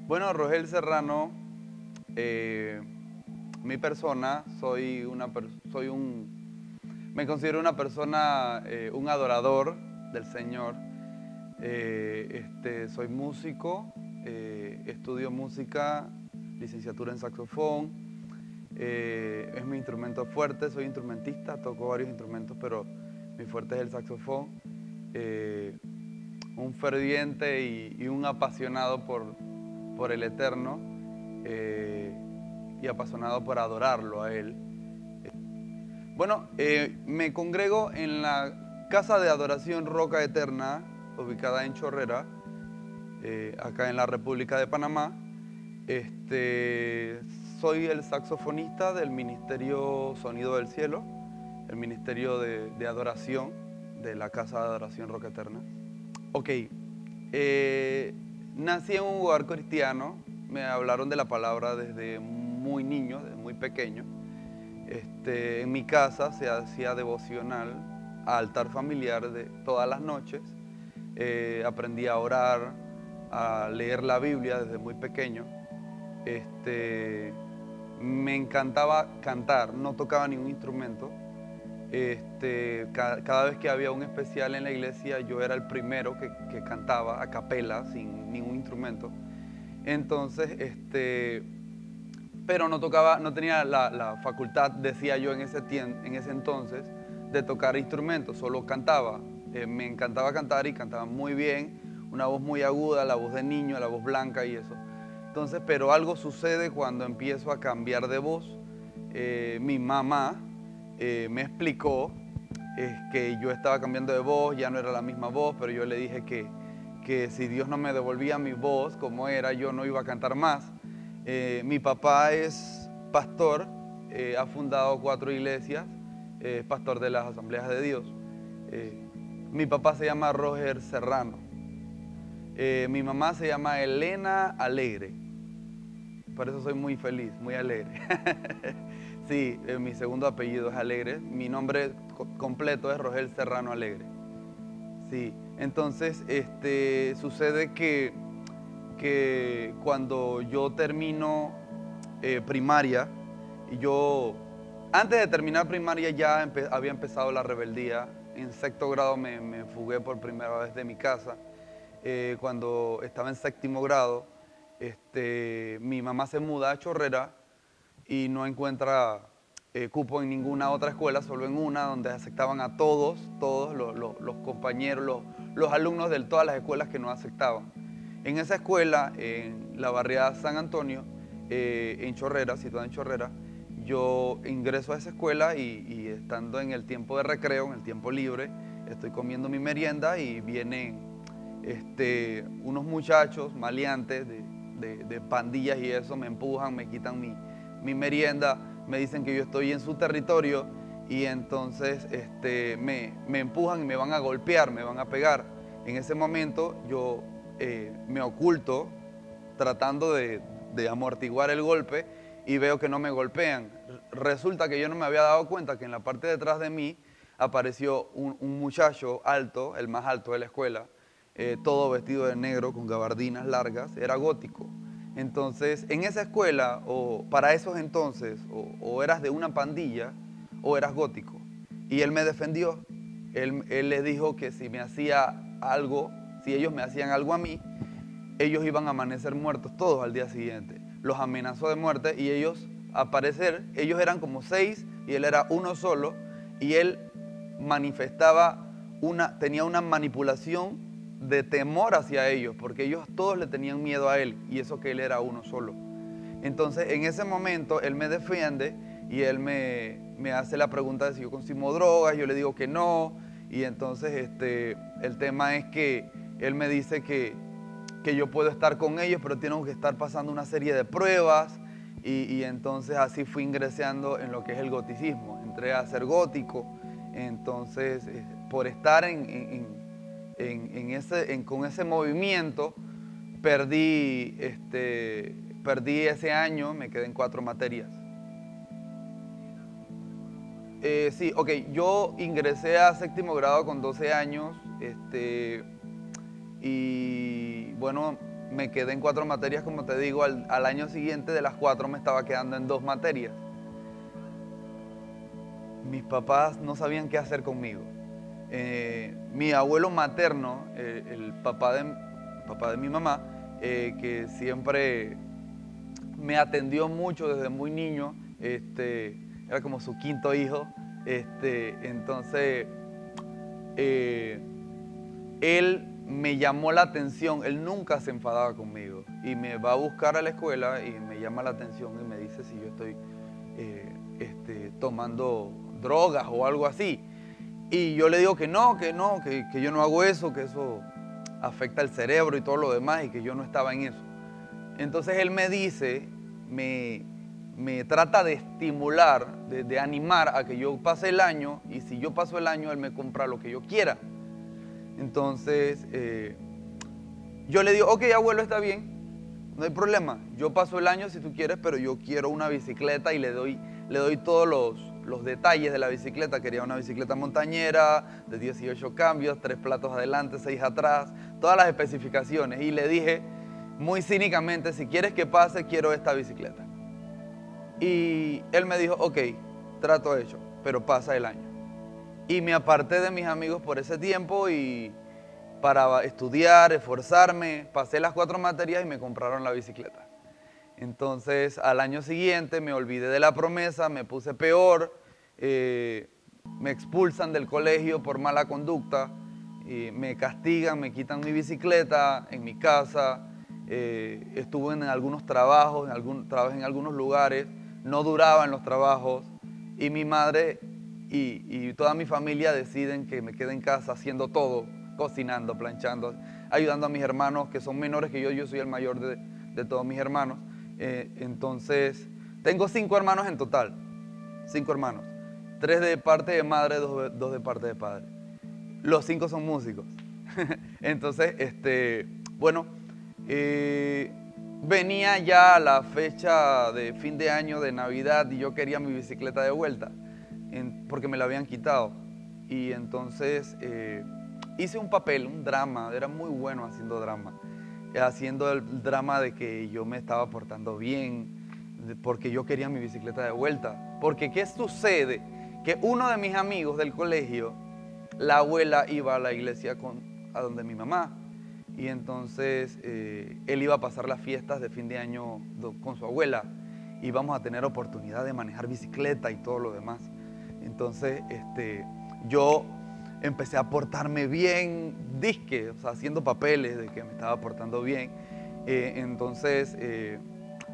Bueno, Rogel Serrano, mi persona, me considero una persona, un adorador del Señor. Soy músico, estudio música, licenciatura en saxofón. Es mi instrumento fuerte, soy instrumentista, toco varios instrumentos, pero mi fuerte es el saxofón. Eh, un ferviente y un apasionado por el Eterno, eh, y apasionado por adorarlo a Él. Bueno, me congrego en la Casa de Adoración Roca Eterna, ubicada en Chorrera, acá en la República de Panamá. Soy el saxofonista del Ministerio Sonido del Cielo, el Ministerio de Adoración de la Casa de Adoración Roca Eterna. Ok, nací en un hogar cristiano, me hablaron de la palabra desde muy niño, desde muy pequeño. En mi casa se hacía devocional a altar familiar de todas las noches. Aprendí a orar, a leer la Biblia desde muy pequeño. Me encantaba cantar, no tocaba ningún instrumento. Cada vez que había un especial en la iglesia, yo era el primero que cantaba a capela, sin ningún instrumento. Entonces, pero no tocaba, no tenía la facultad, decía yo en ese entonces, de tocar instrumentos, solo cantaba. Me encantaba cantar y cantaba muy bien, una voz muy aguda, la voz de niño, la voz blanca y eso. Entonces, pero algo sucede cuando empiezo a cambiar de voz. Mi mamá me explicó que yo estaba cambiando de voz, ya no era la misma voz, pero yo le dije que si Dios no me devolvía mi voz como era, yo no iba a cantar más. Mi papá es pastor, ha fundado 4 iglesias, es pastor de las Asambleas de Dios. Eh, Mi papá se llama Roger Serrano. Mi mamá se llama Elena Alegre. Por eso soy muy feliz, muy alegre. Sí, mi segundo apellido es Alegre. Mi nombre completo es Rogel Serrano Alegre. Sí, entonces sucede que cuando yo termino primaria, y yo antes de terminar primaria ya había empezado la rebeldía. En sexto grado me fugué por primera vez de mi casa. Cuando estaba en séptimo grado, mi mamá se muda a Chorrera y no encuentra cupo en ninguna otra escuela, solo en una, donde aceptaban a todos los compañeros, los alumnos de todas las escuelas que no aceptaban. En esa escuela, en la barriada San Antonio, en Chorrera, situada en Chorrera, yo ingreso a esa escuela y estando en el tiempo de recreo, en el tiempo libre, estoy comiendo mi merienda y vienen unos muchachos maleantes de pandillas y eso, me empujan, me quitan mi merienda, me dicen que yo estoy en su territorio y entonces me empujan y me van a golpear, me van a pegar. En ese momento yo me oculto tratando de amortiguar el golpe y veo que no me golpean. Resulta que yo no me había dado cuenta que en la parte de atrás de mí apareció un muchacho alto, el más alto de la escuela, todo vestido de negro con gabardinas largas, era gótico. Entonces, en esa escuela, o para esos entonces, o eras de una pandilla o eras gótico. Y él me defendió. Él le dijo que si me hacía algo, si ellos me hacían algo a mí, ellos iban a amanecer muertos todos al día siguiente. Los amenazó de muerte y ellos, a parecer, ellos eran como 6 y él era uno solo y él manifestaba tenía una manipulación de temor hacia ellos, porque ellos todos le tenían miedo a él y eso que él era uno solo. Entonces, en ese momento, él me defiende y él me hace la pregunta de si yo consumo drogas, yo le digo que no, y entonces el tema es que él me dice que yo puedo estar con ellos, pero tengo que estar pasando una serie de pruebas, y entonces así fui ingresando en lo que es el goticismo, entré a ser gótico, entonces por estar con ese movimiento, perdí ese año, me quedé en 4 materias. Sí, ok, yo ingresé a séptimo grado con 12 años, y bueno, me quedé en 4 materias, como te digo, al año siguiente de las 4 me estaba quedando en 2 materias. Mis papás no sabían qué hacer conmigo. Mi abuelo materno, el papá de mi mamá, que siempre me atendió mucho desde muy niño, era como su quinto hijo, entonces él me llamó la atención, él nunca se enfadaba conmigo y me va a buscar a la escuela y me llama la atención y me dice si yo estoy tomando drogas o algo así. Y yo le digo que no, que yo no hago eso, que eso afecta el cerebro y todo lo demás y que yo no estaba en eso. Entonces él me dice, me trata de estimular, de animar a que yo pase el año y si yo paso el año él me compra lo que yo quiera. Entonces yo le digo, ok abuelo, está bien, no hay problema, yo paso el año si tú quieres, pero yo quiero una bicicleta y le doy todos los detalles de la bicicleta. Quería una bicicleta montañera de 18 cambios, 3 platos adelante, 6 atrás, todas las especificaciones. Y le dije muy cínicamente, si quieres que pase, quiero esta bicicleta. Y él me dijo, ok, trato hecho, pero pasa el año. Y me aparté de mis amigos por ese tiempo y para estudiar, esforzarme, pasé las 4 materias y me compraron la bicicleta. Entonces, al año siguiente me olvidé de la promesa, me puse peor, me expulsan del colegio por mala conducta, me castigan, me quitan mi bicicleta en mi casa, estuve en algunos trabajos, trabajé en algunos lugares, no duraba en los trabajos y mi madre y toda mi familia deciden que me quede en casa haciendo todo, cocinando, planchando, ayudando a mis hermanos que son menores que yo soy el mayor de todos mis hermanos. Entonces, tengo 5 hermanos en total, 5 hermanos, 3 de parte de madre, 2 de parte de padre. Los 5 son músicos. Entonces, bueno, venía ya la fecha de fin de año, de Navidad, y yo quería mi bicicleta de vuelta, porque me la habían quitado. Y entonces hice un papel, un drama, era muy bueno haciendo drama. Haciendo el drama de que yo me estaba portando bien, porque yo quería mi bicicleta de vuelta. Porque ¿qué sucede? Que uno de mis amigos del colegio, la abuela iba a la iglesia a donde mi mamá. Y entonces él iba a pasar las fiestas de fin de año con su abuela. Y íbamos a tener oportunidad de manejar bicicleta y todo lo demás. Entonces yo empecé a portarme bien, disque, o sea, haciendo papeles de que me estaba portando bien. Entonces,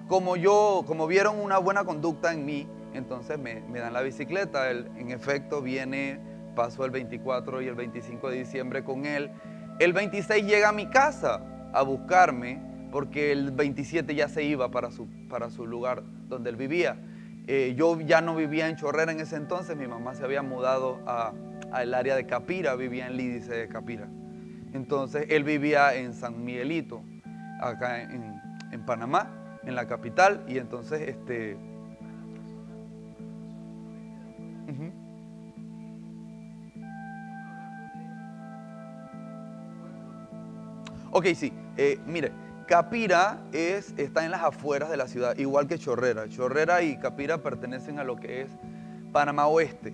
como vieron una buena conducta en mí, entonces me dan la bicicleta. Él, en efecto, viene, paso el 24 y el 25 de diciembre con él. El 26 llega a mi casa a buscarme, porque el 27 ya se iba para su lugar donde él vivía. Yo ya no vivía en Chorrera en ese entonces, mi mamá se había mudado al área de Capira, vivía en Lídice de Capira. Entonces él vivía en San Miguelito, acá en Panamá, en la capital, y entonces uh-huh. Ok, sí, mire, Capira está en las afueras de la ciudad, igual que Chorrera. Chorrera y Capira pertenecen a lo que es Panamá Oeste.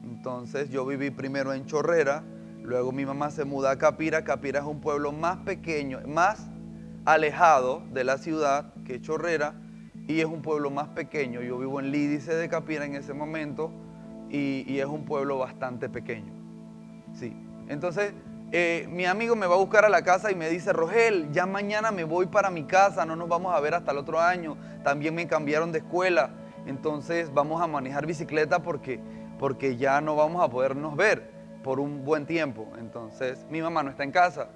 Entonces yo viví primero en Chorrera, luego mi mamá se muda a Capira. Capira es un pueblo más pequeño, más alejado de la ciudad que Chorrera, y es un pueblo más pequeño. Yo vivo en Lídice de Capira en ese momento y es un pueblo bastante pequeño. Sí. Entonces mi amigo me va a buscar a la casa y me dice, Rogel, ya mañana me voy para mi casa, no nos vamos a ver hasta el otro año. También me cambiaron de escuela, entonces vamos a manejar bicicleta porque ya no vamos a podernos ver por un buen tiempo. Entonces mi mamá no está en casa,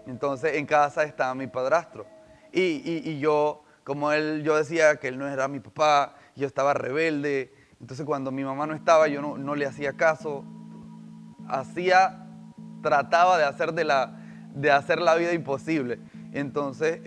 entonces en casa está mi padrastro. Y yo, como yo decía que él no era mi papá, yo estaba rebelde. Entonces cuando mi mamá no estaba, yo no le hacía caso, trataba de hacer la vida imposible. Entonces,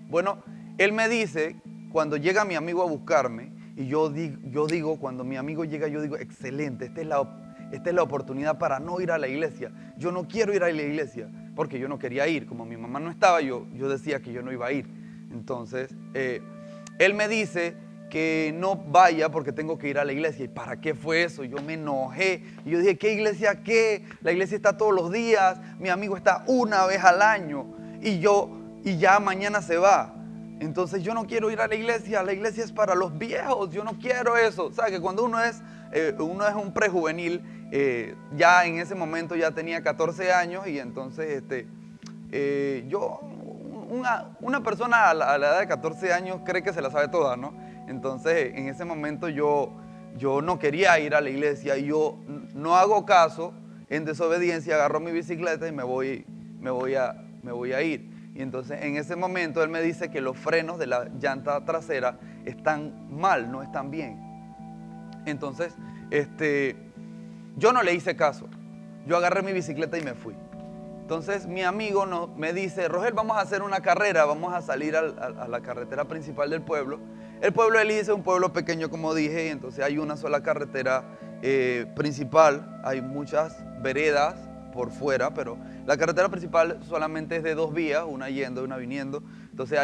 bueno, él me dice, cuando llega mi amigo a buscarme, y yo digo, cuando mi amigo llega, yo digo, excelente, esta es la oportunidad para no ir a la iglesia. Yo no quiero ir a la iglesia, porque yo no quería ir. Como mi mamá no estaba, yo decía que yo no iba a ir. Entonces, él me dice que no vaya porque tengo que ir a la iglesia. ¿Y para qué fue eso? Yo me enojé. Y yo dije, ¿qué iglesia qué? La iglesia está todos los días. Mi amigo está una vez al año. Y ya mañana se va. Entonces yo no quiero ir a la iglesia es para los viejos, yo no quiero eso. ¿Sabes? Que cuando uno es un prejuvenil, ya en ese momento ya tenía 14 años y entonces una persona a la edad de 14 años cree que se la sabe toda, ¿no? Entonces en ese momento yo no quería ir a la iglesia y yo no hago caso, en desobediencia agarro mi bicicleta y me voy a ir. Y entonces en ese momento él me dice que los frenos de la llanta trasera están mal, no están bien. Entonces, yo no le hice caso. Yo agarré mi bicicleta y me fui. Entonces mi amigo me dice, Rogel, vamos a hacer una carrera, vamos a salir a la carretera principal del pueblo. El pueblo de Elise es un pueblo pequeño, como dije, y entonces hay una sola carretera principal, hay muchas veredas por fuera, pero la carretera principal solamente es de 2 vías, una yendo y una viniendo. Entonces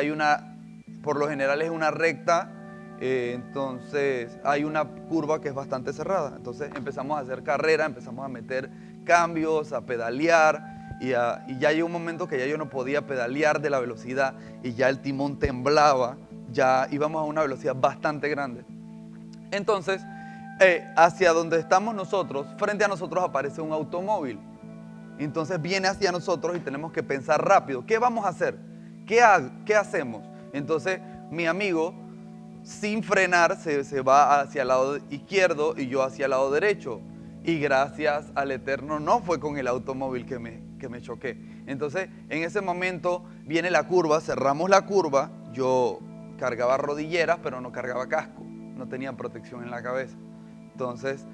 por lo general es una recta, entonces hay una curva que es bastante cerrada. Entonces empezamos a hacer carrera, empezamos a meter cambios, a pedalear, y ya llegó un momento que ya yo no podía pedalear de la velocidad y ya el timón temblaba, ya íbamos a una velocidad bastante grande. Entonces, hacia donde estamos nosotros, frente a nosotros aparece un automóvil. Entonces viene hacia nosotros y tenemos que pensar rápido. ¿Qué vamos a hacer? ¿Qué hacemos? Entonces mi amigo, sin frenar, se va hacia el lado izquierdo y yo hacia el lado derecho. Y gracias al Eterno no fue con el automóvil que me choqué. Entonces en ese momento viene la curva, cerramos la curva. Yo cargaba rodilleras pero no cargaba casco. No tenía protección en la cabeza. Entonces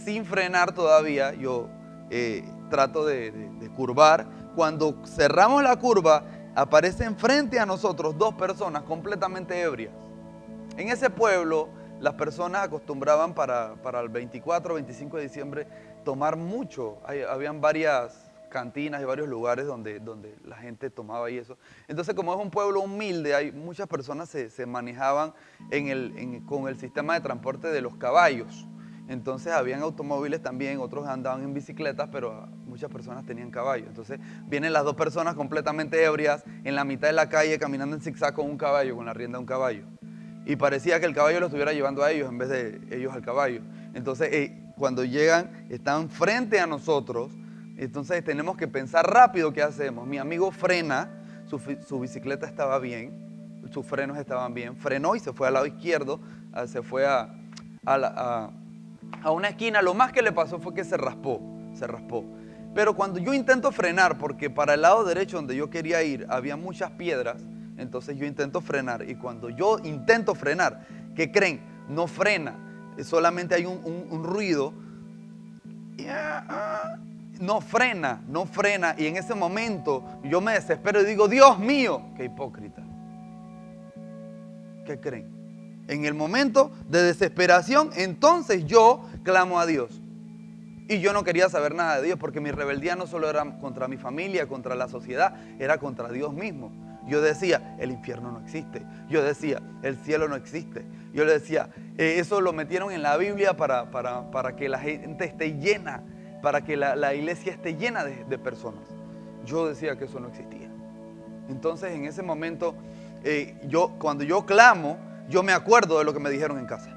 sin frenar todavía yo trato de curvar. Cuando cerramos la curva, aparecen frente a nosotros 2 personas completamente ebrias. En ese pueblo, las personas acostumbraban para el 24 o 25 de diciembre tomar mucho. Habían varias cantinas y varios lugares donde la gente tomaba y eso. Entonces, como es un pueblo humilde, muchas personas se manejaban con el sistema de transporte de los caballos. Entonces habían automóviles también, otros andaban en bicicletas, pero muchas personas tenían caballos. Entonces vienen las 2 personas completamente ebrias en la mitad de la calle caminando en zigzag con un caballo, con la rienda de un caballo. Y parecía que el caballo lo estuviera llevando a ellos en vez de ellos al caballo. Entonces cuando llegan, están frente a nosotros, entonces tenemos que pensar rápido qué hacemos. Mi amigo frena, su bicicleta estaba bien, sus frenos estaban bien, frenó y se fue al lado izquierdo, se fue a una esquina. Lo más que le pasó fue que se raspó. Pero cuando yo intento frenar, porque para el lado derecho donde yo quería ir había muchas piedras, entonces yo intento frenar. Y cuando yo intento frenar, ¿qué creen? No frena, solamente hay un ruido. No frena. Y en ese momento yo me desespero y digo, Dios mío, qué hipócrita. ¿Qué creen? En el momento de desesperación, entonces yo clamo a Dios. Y yo no quería saber nada de Dios porque mi rebeldía no solo era contra mi familia, contra la sociedad, era contra Dios mismo. Yo decía, el infierno no existe. Yo decía, el cielo no existe. Yo le decía, eso lo metieron en la Biblia para que la gente esté llena, para que la iglesia esté llena de personas. Yo decía que eso no existía. Entonces en ese momento, cuando yo clamo, yo me acuerdo de lo que me dijeron en casa.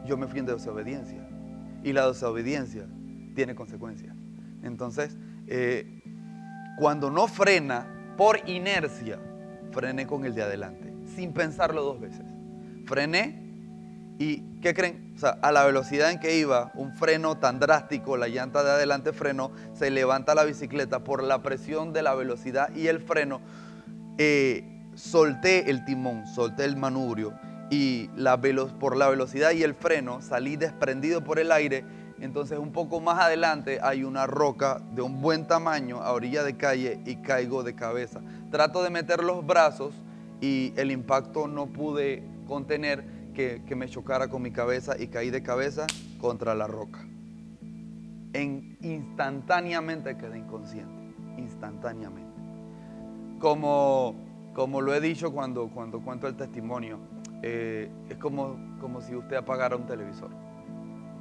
Yo me fui en desobediencia. Y la desobediencia tiene consecuencias. Entonces, cuando no frena por inercia, frené con el de adelante, sin pensarlo 2 veces. Frené y, ¿qué creen? O sea, a la velocidad en que iba, un freno tan drástico, la llanta de adelante frenó, se levanta la bicicleta por la presión de la velocidad y el freno. Solté el timón, solté el manubrio y por la velocidad y el freno salí desprendido por el aire. Entonces un poco más adelante hay una roca de un buen tamaño a orilla de calle y caigo de cabeza. Trato de meter los brazos y el impacto no pude contener que me chocara con mi cabeza y caí de cabeza contra la roca. Instantáneamente quedé inconsciente. instantáneamente. Como lo he dicho cuando cuento el testimonio, es como si usted apagara un televisor.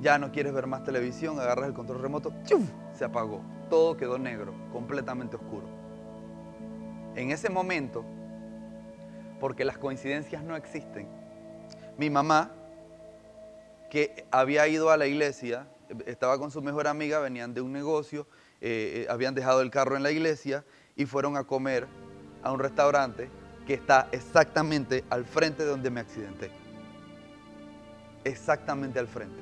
Ya no quieres ver más televisión, agarras el control remoto, ¡chuf!, se apagó. Todo quedó negro, completamente oscuro. En ese momento, porque las coincidencias no existen, mi mamá, que había ido a la iglesia, estaba con su mejor amiga, venían de un negocio, habían dejado el carro en la iglesia y fueron a comer a un restaurante que está exactamente al frente de donde me accidenté. Exactamente al frente.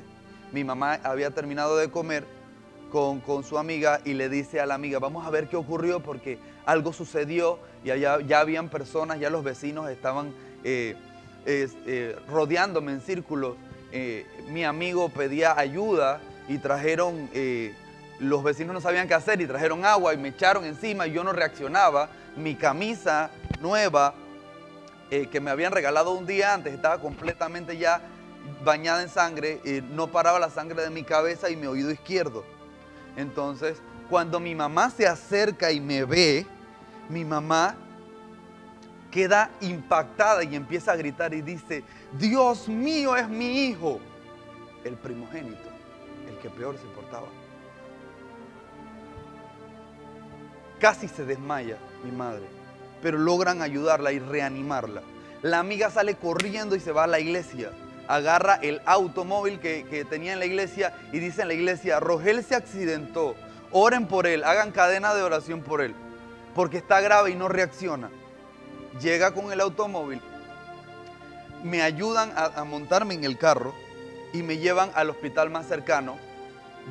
Mi mamá había terminado de comer con su amiga y le dice a la amiga, vamos a ver qué ocurrió porque algo sucedió y allá ya habían personas, ya los vecinos estaban rodeándome en círculos. Mi amigo pedía ayuda y trajeron, los vecinos no sabían qué hacer y trajeron agua y me echaron encima y yo no reaccionaba. Mi camisa nueva que me habían regalado un día antes estaba completamente ya bañada en sangre, no paraba la sangre de mi cabeza y mi oído izquierdo. Entonces, cuando mi mamá se acerca y me ve, mi mamá queda impactada y empieza a gritar y dice, Dios mío, es mi hijo, el primogénito, el que peor se portaba. Casi se desmaya mi madre, pero logran ayudarla y reanimarla. La amiga sale corriendo y se va a la iglesia. Agarra el automóvil que tenía en la iglesia y dice en la iglesia, Rogel se accidentó, oren por él, hagan cadena de oración por él, porque está grave y no reacciona. Llega con el automóvil, me ayudan a montarme en el carro y me llevan al hospital más cercano.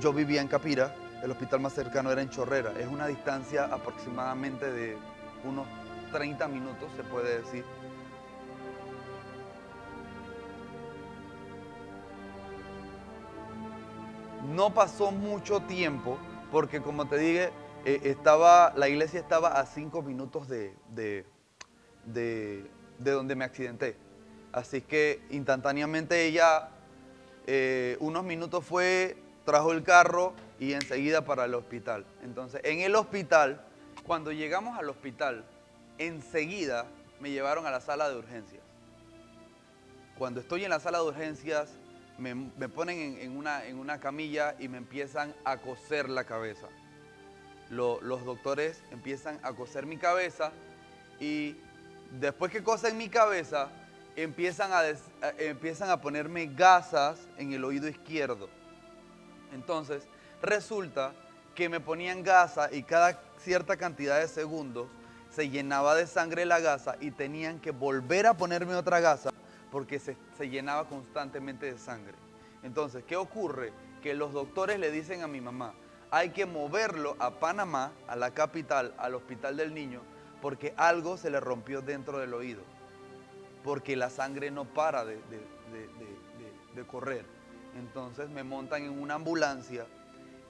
Yo vivía en Capira, el hospital más cercano era en Chorrera, es una distancia aproximadamente de unos 30 minutos, se puede decir. No pasó mucho tiempo, porque como te dije, la iglesia estaba a 5 minutos de donde me accidenté. Así que instantáneamente ella, unos minutos fue, trajo el carro y enseguida para el hospital. Entonces, en el hospital, cuando llegamos al hospital, enseguida me llevaron a la sala de urgencias. Cuando estoy en la sala de urgencias, me ponen en una camilla y me empiezan a coser la cabeza. Los doctores empiezan a coser mi cabeza y después que cosen mi cabeza, empiezan a ponerme gasas en el oído izquierdo. Entonces, resulta que me ponían gasa y cada cierta cantidad de segundos se llenaba de sangre la gasa y tenían que volver a ponerme otra gasa porque se llenaba constantemente de sangre. Entonces, ¿qué ocurre? Que los doctores le dicen a mi mamá, hay que moverlo a Panamá, a la capital, al hospital del niño, porque algo se le rompió dentro del oído, porque la sangre no para de correr. Entonces me montan en una ambulancia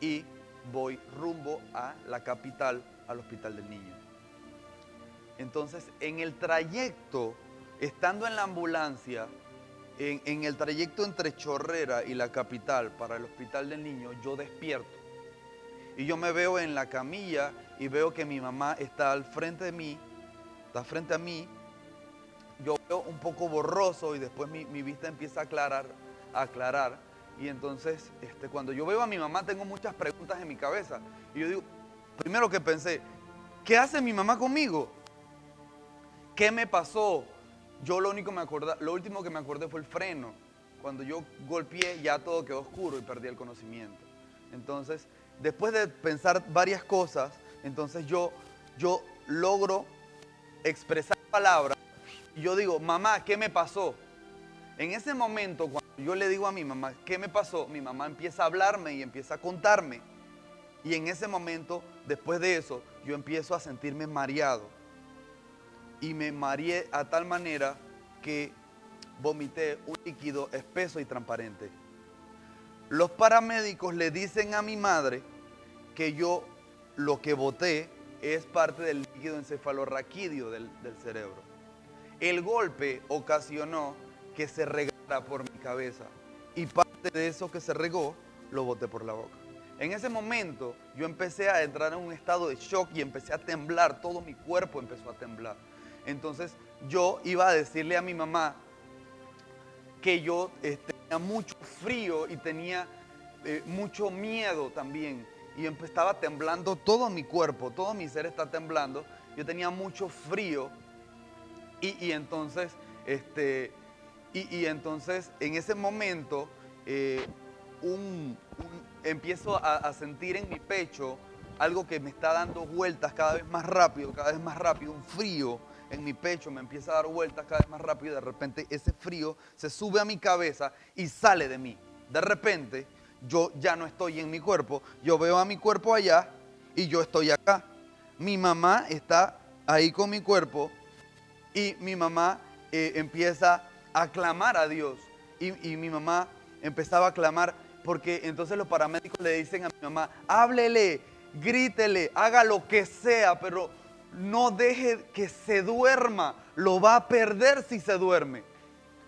y voy rumbo a la capital, al hospital del niño. Entonces, en el trayecto, estando en la ambulancia, en el trayecto entre Chorrera y la capital para el hospital del niño, yo despierto. Y yo me veo en la camilla y veo que mi mamá está al frente de mí, está frente a mí. Yo veo un poco borroso y después mi vista empieza a aclarar. Y entonces, cuando yo veo a mi mamá, tengo muchas preguntas en mi cabeza. Y yo digo, primero que pensé, ¿qué hace mi mamá conmigo? ¿Qué me pasó? Yo lo último que me acordé fue el freno. Cuando yo golpeé, ya todo quedó oscuro y perdí el conocimiento. Entonces, después de pensar varias cosas, entonces yo logro expresar palabras. Y yo digo, mamá, ¿qué me pasó? En ese momento, cuando yo le digo a mi mamá, ¿qué me pasó? Mi mamá empieza a hablarme y empieza a contarme. Y en ese momento, después de eso, yo empiezo a sentirme mareado. Y me mareé a tal manera que vomité un líquido espeso y transparente. Los paramédicos le dicen a mi madre que yo lo que boté es parte del líquido encefalorraquídeo del cerebro. El golpe ocasionó que se regara por mi cabeza y parte de eso que se regó lo boté por la boca. En ese momento yo empecé a entrar en un estado de shock y empecé a temblar, todo mi cuerpo empezó a temblar. Entonces yo iba a decirle a mi mamá que yo tenía mucho frío y tenía mucho miedo también. Y estaba temblando todo mi cuerpo, todo mi ser está temblando. Yo tenía mucho frío y entonces, entonces en ese momento empiezo a sentir en mi pecho algo que me está dando vueltas cada vez más rápido, un frío en mi pecho me empieza a dar vueltas cada vez más rápido y de repente ese frío se sube a mi cabeza y sale de mí. De repente yo ya no estoy en mi cuerpo, yo veo a mi cuerpo allá y yo estoy acá. Mi mamá está ahí con mi cuerpo y mi mamá empieza a clamar a Dios y mi mamá empezaba a clamar porque entonces los paramédicos le dicen a mi mamá, háblele, grítele, haga lo que sea, pero no deje que se duerma, lo va a perder si se duerme.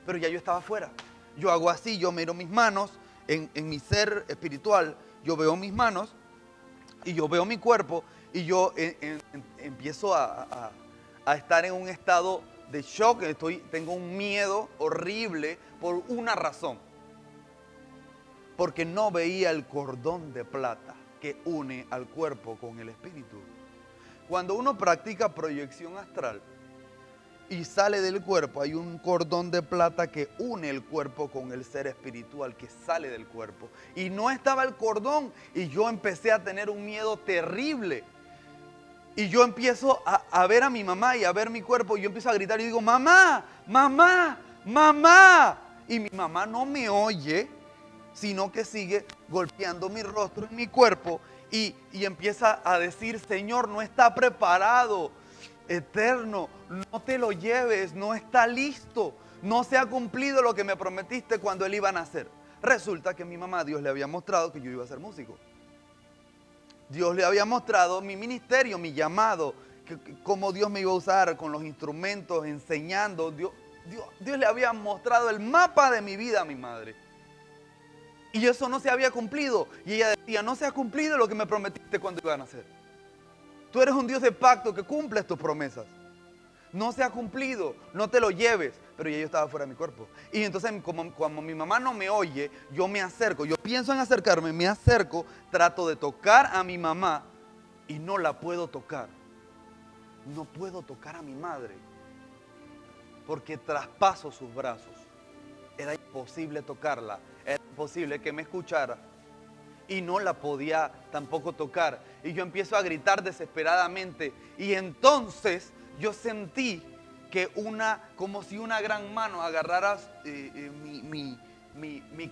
Pero ya yo estaba afuera. Yo hago así, yo miro mis manos en mi ser espiritual, yo veo mis manos y yo veo mi cuerpo y yo empiezo a estar en un estado de shock, tengo un miedo horrible por una razón. Porque no veía el cordón de plata que une al cuerpo con el espíritu. Cuando uno practica proyección astral y sale del cuerpo, hay un cordón de plata que une el cuerpo con el ser espiritual que sale del cuerpo. Y no estaba el cordón y yo empecé a tener un miedo terrible. Y yo empiezo a ver a mi mamá y a ver mi cuerpo y yo empiezo a gritar y digo, mamá, mamá, mamá. Y mi mamá no me oye, sino que sigue golpeando mi rostro y mi cuerpo y empieza a decir, Señor, no está preparado, eterno, no te lo lleves, no está listo, no se ha cumplido lo que me prometiste cuando él iba a nacer. Resulta que mi mamá, Dios le había mostrado que yo iba a ser músico. Dios le había mostrado mi ministerio, mi llamado, cómo Dios me iba a usar con los instrumentos, enseñando. Dios le había mostrado el mapa de mi vida a mi madre. Y eso no se había cumplido. Y ella decía, no se ha cumplido lo que me prometiste cuando iba a nacer. Tú eres un Dios de pacto que cumples tus promesas. No se ha cumplido, no te lo lleves. Pero ya yo estaba fuera de mi cuerpo. Y entonces como mi mamá no me oye, yo me acerco. Yo pienso en acercarme, me acerco, trato de tocar a mi mamá y no la puedo tocar. No puedo tocar a mi madre porque traspaso sus brazos. Era imposible tocarla, era imposible que me escuchara y no la podía tampoco tocar. Y yo empiezo a gritar desesperadamente y entonces yo sentí que como si una gran mano agarrara mi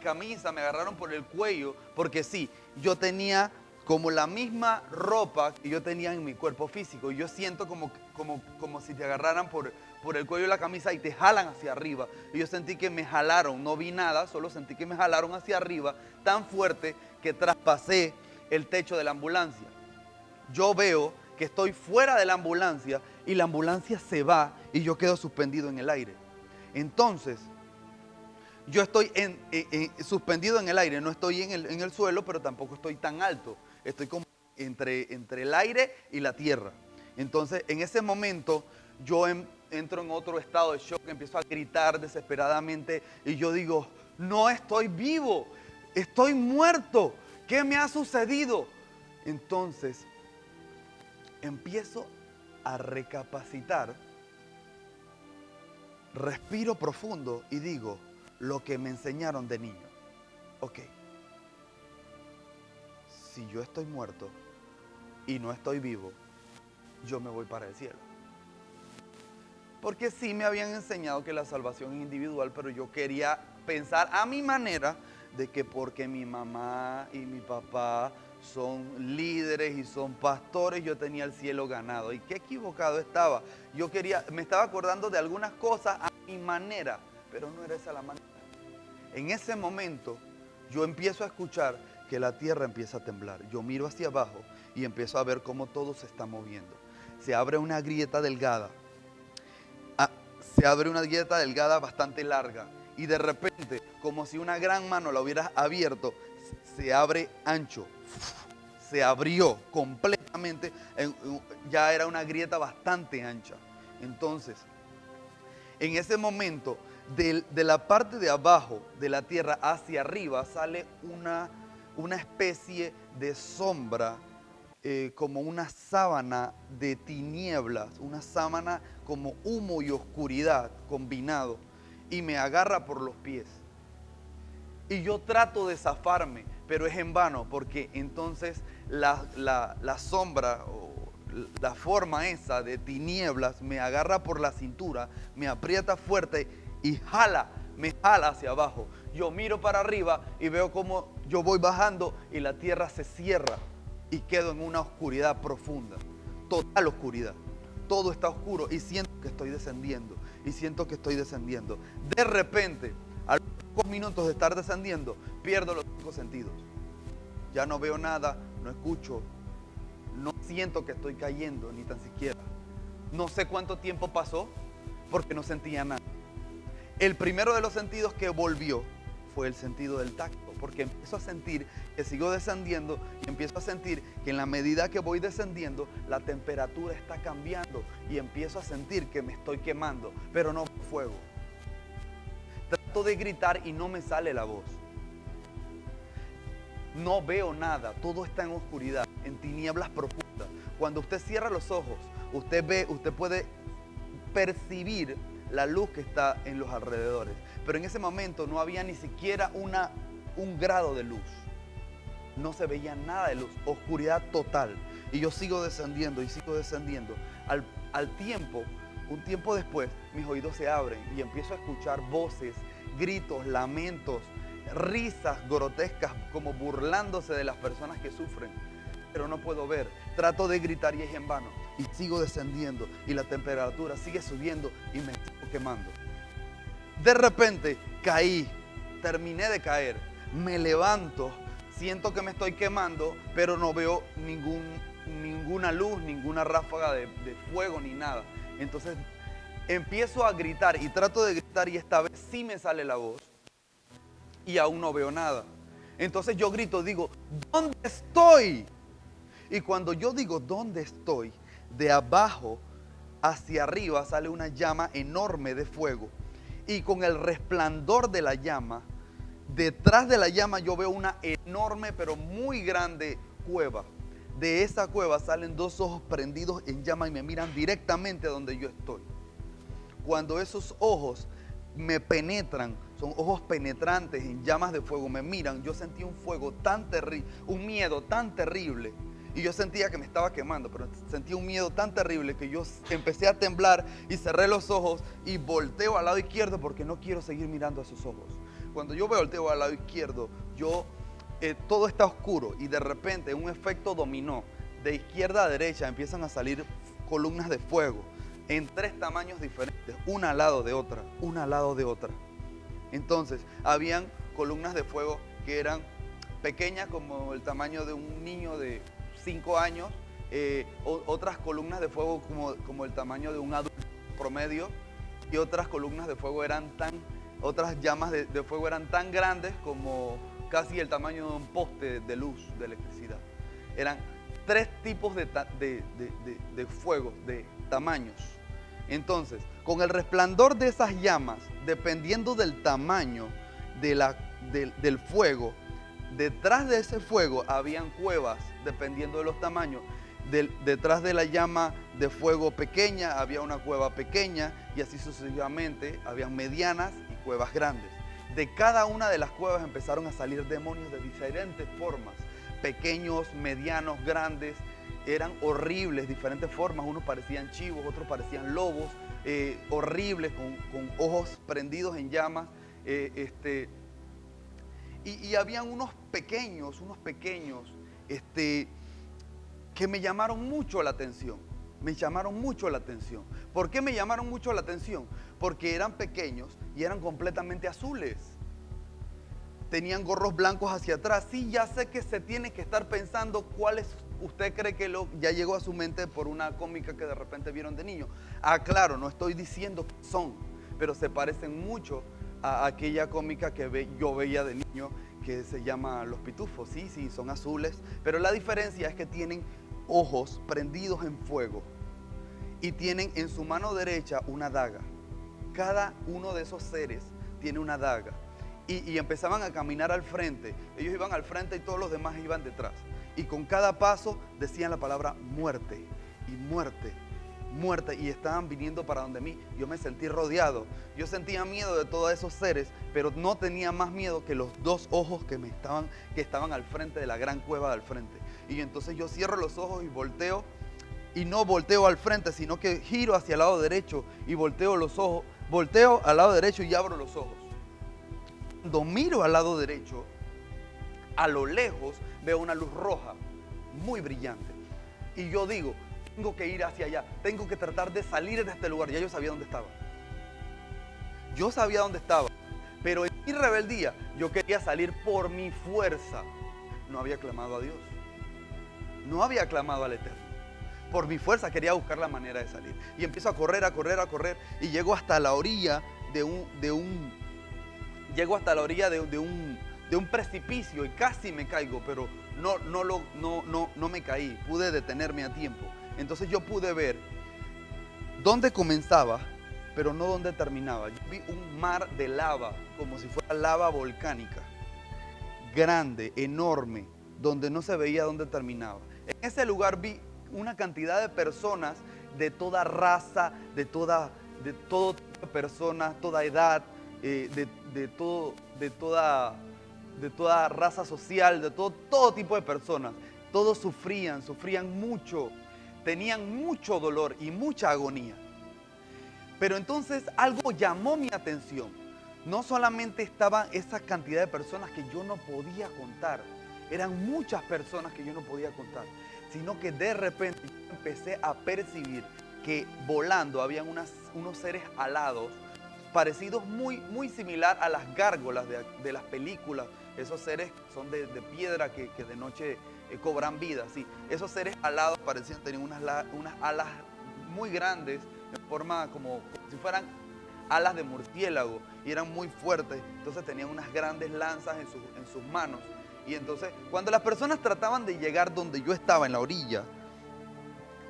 camisa, me agarraron por el cuello, porque sí, yo tenía como la misma ropa que yo tenía en mi cuerpo físico. Y yo siento como si te agarraran por el cuello de la camisa y te jalan hacia arriba. Y yo sentí que me jalaron, no vi nada, solo sentí que me jalaron hacia arriba tan fuerte que traspasé el techo de la ambulancia. Yo veo que estoy fuera de la ambulancia y la ambulancia se va y yo quedo suspendido en el aire. Entonces, yo estoy suspendido en el aire, no estoy en el suelo, pero tampoco estoy tan alto. Estoy como entre el aire y la tierra. Entonces, en ese momento, yo entro en otro estado de shock, empiezo a gritar desesperadamente y yo digo, no estoy vivo, estoy muerto, ¿qué me ha sucedido? Entonces, empiezo a recapacitar, respiro profundo y digo, lo que me enseñaron de niño. Ok, si yo estoy muerto y no estoy vivo, yo me voy para el cielo. Porque sí me habían enseñado que la salvación es individual, pero yo quería pensar a mi manera de que porque mi mamá y mi papá son líderes y son pastores, yo tenía el cielo ganado. Y qué equivocado estaba. Me estaba acordando de algunas cosas a mi manera, pero no era esa la manera. En ese momento yo empiezo a escuchar que la tierra empieza a temblar. Yo miro hacia abajo y empiezo a ver cómo todo se está moviendo. Se abre una grieta delgada. Se abre una grieta delgada bastante larga. Y de repente, como si una gran mano la hubiera abierto, se abre ancho. se abrió completamente, ya era una grieta bastante ancha. Entonces, en ese momento, de la parte de abajo de la tierra hacia arriba sale una especie de sombra, como una sábana de tinieblas, una sábana como humo y oscuridad combinado, y me agarra por los pies. Y yo trato de zafarme, pero es en vano, porque entonces la sombra o la forma esa de tinieblas me agarra por la cintura, me aprieta fuerte y me jala hacia abajo. Yo miro para arriba y veo cómo yo voy bajando y la tierra se cierra y quedo en una oscuridad profunda, total oscuridad. Todo está oscuro y siento que estoy descendiendo, y siento que estoy descendiendo. De repente, a los pocos minutos de estar descendiendo, pierdo los 5 sentidos. Ya no veo nada, no escucho, no siento que estoy cayendo, ni tan siquiera. No sé cuánto tiempo pasó porque no sentía nada. El primero de los sentidos que volvió fue el sentido del tacto, porque empiezo a sentir que sigo descendiendo y empiezo a sentir que en la medida que voy descendiendo, la temperatura está cambiando y empiezo a sentir que me estoy quemando, pero no fuego. Trato de gritar y no me sale la voz. No veo nada, todo está en oscuridad, en tinieblas profundas. Cuando usted cierra los ojos, usted puede percibir la luz que está en los alrededores. Pero en ese momento no había ni siquiera un grado de luz. No se veía nada de luz, oscuridad total. Y yo sigo descendiendo y sigo descendiendo. Al tiempo, un tiempo después, mis oídos se abren y empiezo a escuchar voces, gritos, lamentos, risas grotescas, como burlándose de las personas que sufren. Pero no puedo ver. Trato de gritar y es en vano. Y sigo descendiendo y la temperatura sigue subiendo y me sigo quemando. De repente caí, terminé de caer, me levanto, siento que me estoy quemando, pero no veo ninguna luz, ninguna ráfaga de fuego ni nada. Entonces empiezo a gritar y trato de gritar y esta vez sí me sale la voz y aún no veo nada. Entonces yo grito, digo, ¿dónde estoy? Y cuando yo digo, ¿dónde estoy? De abajo hacia arriba sale una llama enorme de fuego. Y con el resplandor de la llama, detrás de la llama yo veo una enorme pero muy grande cueva. De esa cueva salen 2 ojos prendidos en llama y me miran directamente a donde yo estoy. Cuando esos ojos me penetran, son ojos penetrantes en llamas de fuego, me miran, yo sentí un fuego tan terrible, un miedo tan terrible. Y yo sentía que me estaba quemando, pero sentí un miedo tan terrible que yo empecé a temblar y cerré los ojos y volteo al lado izquierdo porque no quiero seguir mirando a esos ojos. Cuando yo volteo al lado izquierdo, todo está oscuro y de repente un efecto dominó. De izquierda a derecha empiezan a salir columnas de fuego en 3 tamaños diferentes, una al lado de otra, una al lado de otra. Entonces, habían columnas de fuego que eran pequeñas como el tamaño de un niño de 5 años, otras columnas de fuego como el tamaño de un adulto promedio, y otras columnas de fuego otras llamas de fuego eran tan grandes como casi el tamaño de un poste de luz de electricidad. Eran 3 tipos de fuego, de tamaños. Entonces, con el resplandor de esas llamas, dependiendo del tamaño del fuego, detrás de ese fuego habían cuevas, dependiendo de los tamaños. Detrás de la llama de fuego pequeña había una cueva pequeña y así sucesivamente. Habían medianas y cuevas grandes. De cada una de las cuevas empezaron a salir demonios de diferentes formas. Pequeños, medianos, grandes. Eran horribles, diferentes formas. Unos parecían chivos, otros parecían lobos. Horribles, con ojos prendidos en llamas. Y habían unos pequeños, que me llamaron mucho la atención. Me llamaron mucho la atención. ¿Por qué me llamaron mucho la atención? Porque eran pequeños y eran completamente azules. Tenían gorros blancos hacia atrás. Sí, ya sé que se tiene que estar pensando cuáles usted cree que ya llegó a su mente por una cómica que de repente vieron de niño. Ah, claro, no estoy diciendo que son, pero se parecen mucho a aquella cómica que yo veía de niño, que se llama los pitufos. Sí, sí, son azules, pero la diferencia es que tienen ojos prendidos en fuego y tienen en su mano derecha una daga. Cada uno de esos seres tiene una daga. Y empezaban a caminar al frente. Ellos iban al frente y todos los demás iban detrás. Y con cada paso decían la palabra muerte y muerte, muerte. Y estaban viniendo para donde mí. Yo me sentí rodeado. Yo sentía miedo de todos esos seres, pero no tenía más miedo que los dos ojos que estaban al frente de la gran cueva del frente. Y entonces yo cierro los ojos y volteo. Y no volteo al frente, sino que giro hacia el lado derecho y volteo los ojos. Volteo al lado derecho y abro los ojos. Cuando miro al lado derecho, a lo lejos veo una luz roja, muy brillante. Y yo digo, tengo que ir hacia allá, tengo que tratar de salir de este lugar. Ya yo sabía dónde estaba. Yo sabía dónde estaba, pero en mi rebeldía yo quería salir por mi fuerza. No había clamado a Dios, no había clamado al Eterno. Por mi fuerza quería buscar la manera de salir. Y empiezo a correr, a correr, a correr. Y llego hasta la orilla de un precipicio y casi me caigo, pero no me caí. Pude detenerme a tiempo. Entonces yo pude ver dónde comenzaba, pero no dónde terminaba. Yo vi un mar de lava, como si fuera lava volcánica. Grande, enorme, donde no se veía dónde terminaba. En ese lugar vi una cantidad de personas de toda raza, de todo tipo de personas, toda edad, de toda raza social, de todo tipo de personas. Todos sufrían mucho, tenían mucho dolor y mucha agonía. Pero entonces algo llamó mi atención. No solamente estaban esa cantidad de personas que yo no podía contar, eran muchas personas que yo no podía contar, sino que de repente yo empecé a percibir que volando habían unos seres alados, parecidos muy similar a las gárgolas de las películas. Esos seres son de piedra que de noche cobran vida. ¿Sí? Esos seres alados tenían unas alas muy grandes, en forma como si fueran alas de murciélago, y eran muy fuertes. Entonces tenían unas grandes lanzas en sus manos. Y entonces, cuando las personas trataban de llegar donde yo estaba, en la orilla,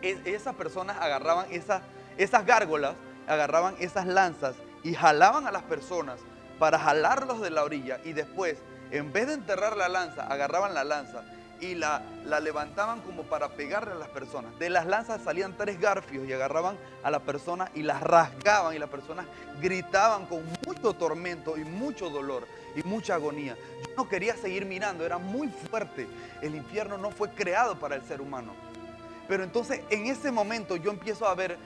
esas personas agarraban esas gárgolas, agarraban esas lanzas y jalaban a las personas para jalarlos de la orilla. Y después, en vez de enterrar la lanza, agarraban la lanza y la levantaban como para pegarle a las personas. De las lanzas salían 3 garfios y agarraban a la persona y las rasgaban, y las personas gritaban con mucho tormento y mucho dolor y mucha agonía. Yo no quería seguir mirando, era muy fuerte. El infierno no fue creado para el ser humano. Pero entonces en ese momento yo empiezo a ver,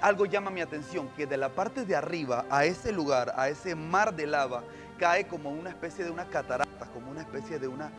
algo llama mi atención, que de la parte de arriba a ese lugar, a ese mar de lava, cae como una especie de unas cataratas, como una especie de unas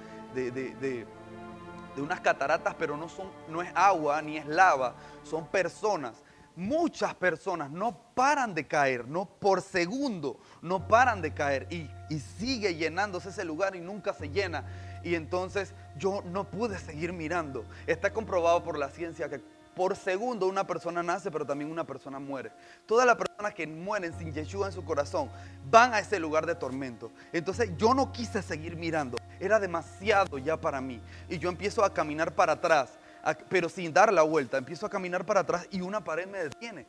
cataratas, pero no es agua ni es lava, son personas. Muchas personas no paran de caer, no por segundo, no paran de caer, y sigue llenándose ese lugar y nunca se llena. Y entonces yo no pude seguir mirando. Está comprobado por la ciencia que por segundo una persona nace, pero también una persona muere. Todas las personas que mueren sin Yeshua en su corazón van a ese lugar de tormento. Entonces yo no quise seguir mirando, era demasiado ya para mí. Y yo empiezo a caminar para atrás, pero sin dar la vuelta. Empiezo a caminar para atrás y una pared me detiene.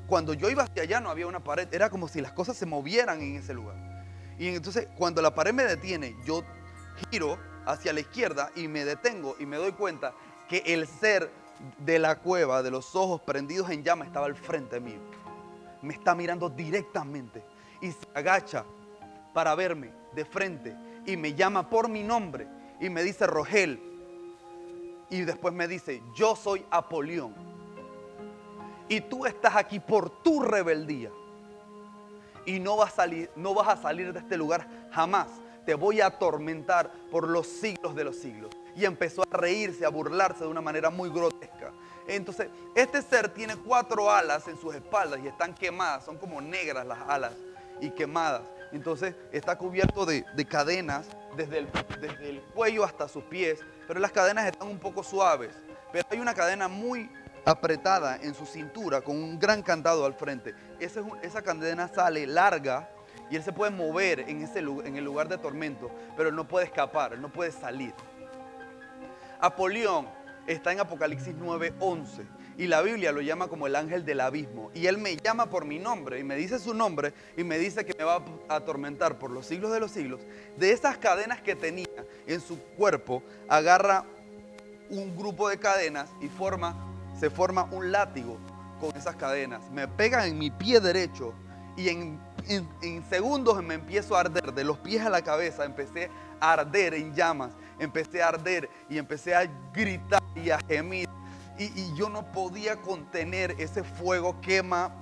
Cuando yo iba hacia allá no había una pared, era como si las cosas se movieran en ese lugar. Y entonces cuando la pared me detiene, yo giro hacia la izquierda y me detengo y me doy cuenta que el ser de la cueva, de los ojos prendidos en llama, estaba al frente mío. Me está mirando directamente y se agacha para verme de frente y me llama por mi nombre y me dice Rogel, y después me dice: yo soy Apolión y tú estás aquí por tu rebeldía y no vas a salir de este lugar jamás. Te voy a atormentar por los siglos de los siglos. Y empezó a reírse, a burlarse de una manera muy grotesca. Entonces, este ser tiene 4 alas en sus espaldas y están quemadas, son como negras las alas y quemadas. Entonces, está cubierto de cadenas desde el cuello hasta sus pies, pero las cadenas están un poco suaves. Pero hay una cadena muy apretada en su cintura con un gran candado al frente. Esa cadena sale larga Y Él se puede mover en el lugar de tormento, pero Él no puede escapar, Él no puede salir. Apolión está en Apocalipsis 9:11 y la Biblia lo llama como el ángel del abismo. Y Él me llama por mi nombre y me dice su nombre y me dice que me va a atormentar por los siglos de los siglos. De esas cadenas que tenía en su cuerpo, agarra un grupo de cadenas y se forma un látigo con esas cadenas. Me pega en mi pie derecho y en segundos me empiezo a arder. De los pies a la cabeza empecé a arder en llamas. Empecé a arder y empecé a gritar y a gemir. Y yo no podía contener ese fuego. Quema,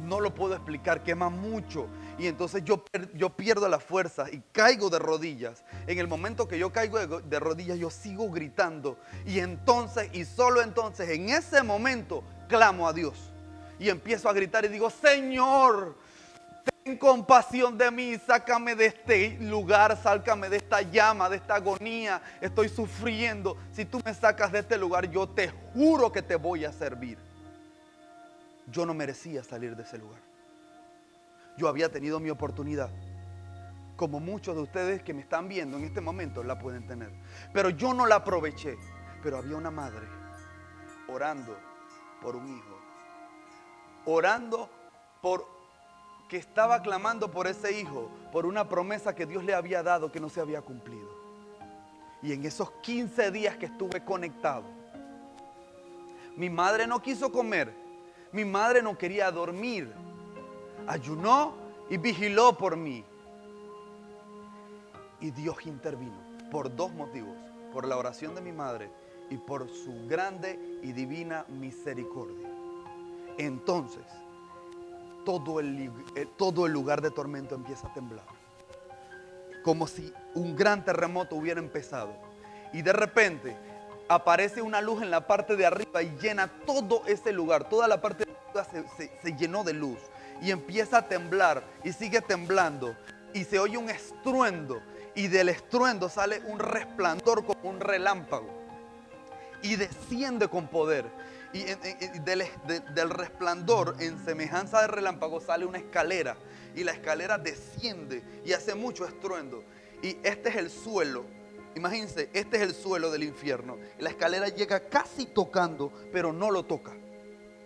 no lo puedo explicar, quema mucho. Y entonces yo pierdo la fuerza y caigo de rodillas. En el momento que yo caigo de rodillas, yo sigo gritando. Y entonces, y solo entonces, en ese momento, clamo a Dios. Y empiezo a gritar y digo: Señor, ten compasión de mí, sácame de este lugar, sácame de esta llama, de esta agonía. Estoy sufriendo. Si tú me sacas de este lugar, yo te juro que te voy a servir. Yo no merecía salir de ese lugar. Yo había tenido mi oportunidad, como muchos de ustedes que me están viendo en este momento la pueden tener, pero yo no la aproveché. Pero había una madre orando por un hijo, orando que estaba clamando por ese hijo, por una promesa que Dios le había dado que no se había cumplido. Y en esos 15 días que estuve conectado, mi madre no quiso comer, mi madre no quería dormir, ayunó y vigiló por mí. Y Dios intervino por dos motivos: por la oración de mi madre y por su grande y divina misericordia. Entonces, todo el lugar de tormento empieza a temblar, como si un gran terremoto hubiera empezado. Y de repente aparece una luz en la parte de arriba y llena todo ese lugar. Toda la parte de arriba se llenó de luz. Y empieza a temblar y sigue temblando. Y se oye un estruendo. Y del estruendo sale un resplandor como un relámpago. Y desciende con poder. Y del resplandor, en semejanza de relámpago, sale una escalera. Y la escalera desciende y hace mucho estruendo. Y este es el suelo. Imagínense, este es el suelo del infierno. La escalera llega casi tocando, pero no lo toca.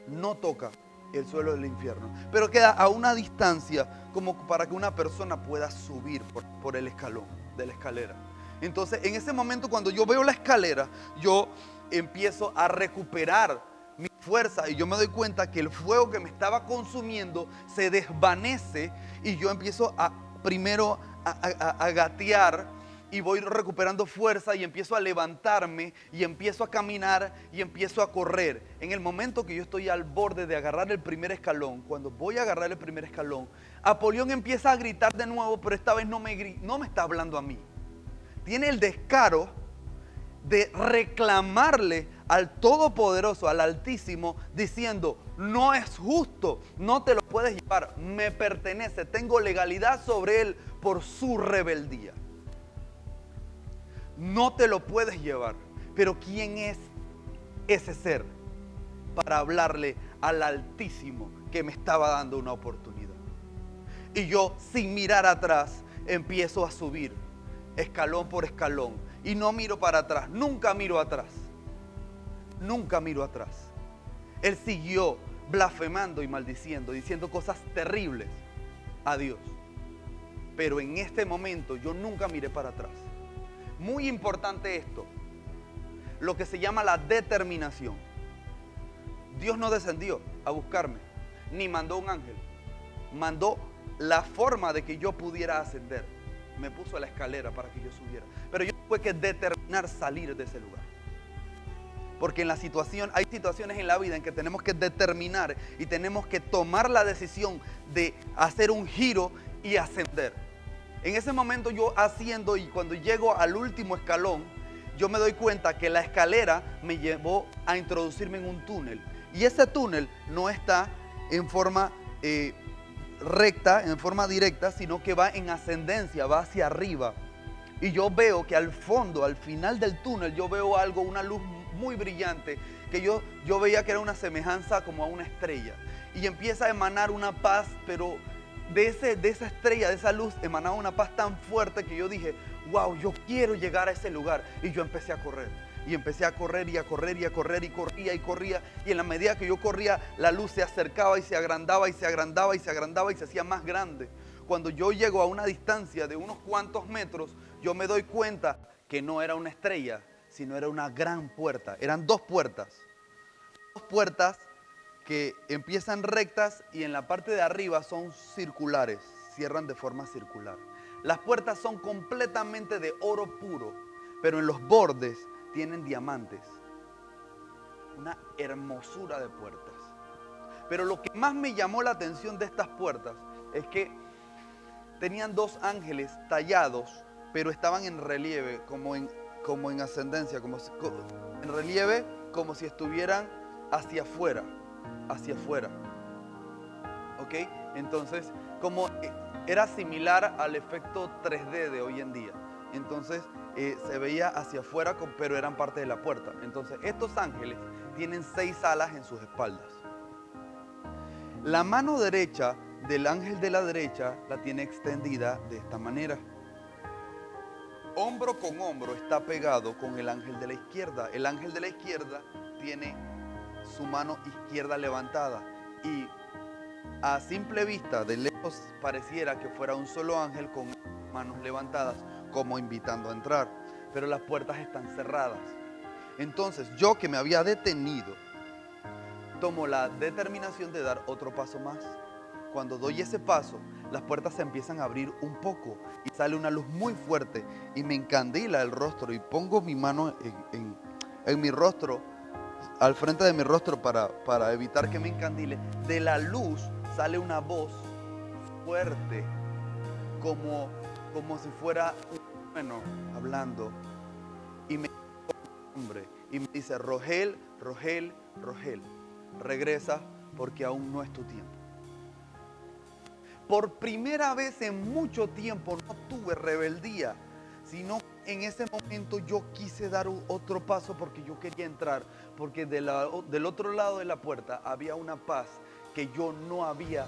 No toca el suelo del infierno, pero queda a una distancia como para que una persona pueda subir por el escalón de la escalera. Entonces, en ese momento, cuando yo veo la escalera, yo empiezo a recuperar mi fuerza y yo me doy cuenta que el fuego que me estaba consumiendo se desvanece y yo empiezo primero a gatear. Y voy recuperando fuerza y empiezo a levantarme y empiezo a caminar y empiezo a correr. En el momento que yo estoy al borde de agarrar el primer escalón, cuando voy a agarrar el primer escalón, Apolión empieza a gritar de nuevo, pero esta vez no me está hablando a mí. Tiene el descaro de reclamarle al Todopoderoso, al Altísimo, diciendo: no es justo, no te lo puedes llevar, me pertenece, tengo legalidad sobre él por su rebeldía. No te lo puedes llevar. Pero ¿quién es ese ser para hablarle al Altísimo que me estaba dando una oportunidad? Y yo, sin mirar atrás, empiezo a subir escalón por escalón y no miro para atrás. Nunca miro atrás. Nunca miro atrás. Él siguió blasfemando y maldiciendo, diciendo cosas terribles a Dios. Pero en este momento yo nunca miré para atrás. Muy importante esto, lo que se llama la determinación. Dios no descendió a buscarme, ni mandó un ángel. Mandó la forma de que yo pudiera ascender. Me puso la escalera para que yo subiera. Pero yo tuve que determinar salir de ese lugar. Porque hay situaciones en la vida en que tenemos que determinar y tenemos que tomar la decisión de hacer un giro y ascender. En ese momento yo asciendo y cuando llego al último escalón, yo me doy cuenta que la escalera me llevó a introducirme en un túnel. Y ese túnel no está en forma recta, en forma directa, sino que va en ascendencia, va hacia arriba. Y yo veo que al fondo, al final del túnel, yo veo algo, una luz muy brillante, que yo veía que era una semejanza como a una estrella. Y empieza a emanar una paz, pero de esa estrella, de esa luz, emanaba una paz tan fuerte que yo dije, wow, yo quiero llegar a ese lugar. Y yo empecé a correr. Y empecé a correr y a correr y a correr y corría y corría. Y en la medida que yo corría, la luz se acercaba y se agrandaba y se agrandaba y se agrandaba y se hacía más grande. Cuando yo llego a una distancia de unos cuantos metros, yo me doy cuenta que no era una estrella, sino era una gran puerta. Eran dos puertas. Dos puertas que empiezan rectas y en la parte de arriba son circulares, cierran de forma circular. Las puertas son completamente de oro puro, pero en los bordes tienen diamantes. Una hermosura de puertas. Pero lo que más me llamó la atención de estas puertas es que tenían dos ángeles tallados, pero estaban en relieve, como en ascendencia, en relieve, como si estuvieran hacia afuera. ¿Ok? Entonces, como era similar al efecto 3D de hoy en día. Entonces, se veía hacia afuera, pero eran parte de la puerta. Entonces, estos ángeles tienen 6 alas en sus espaldas. La mano derecha del ángel de la derecha la tiene extendida de esta manera. Hombro con hombro está pegado con el ángel de la izquierda. El ángel de la izquierda tiene su mano izquierda levantada y a simple vista de lejos pareciera que fuera un solo ángel con manos levantadas como invitando a entrar, pero las puertas están cerradas. Entonces yo, que me había detenido, tomo la determinación de dar otro paso más. Cuando doy ese paso, las puertas se empiezan a abrir un poco y sale una luz muy fuerte y me encandila el rostro y pongo mi mano en mi rostro, al frente de mi rostro para evitar que me encandile. De la luz sale una voz fuerte, como si fuera un humano hablando, y me dice, Rogel, Rogel, Rogel, regresa porque aún no es tu tiempo. Por primera vez en mucho tiempo no tuve rebeldía, sino en ese momento yo quise dar otro paso porque yo quería entrar, porque del otro lado de la puerta había una paz que yo no había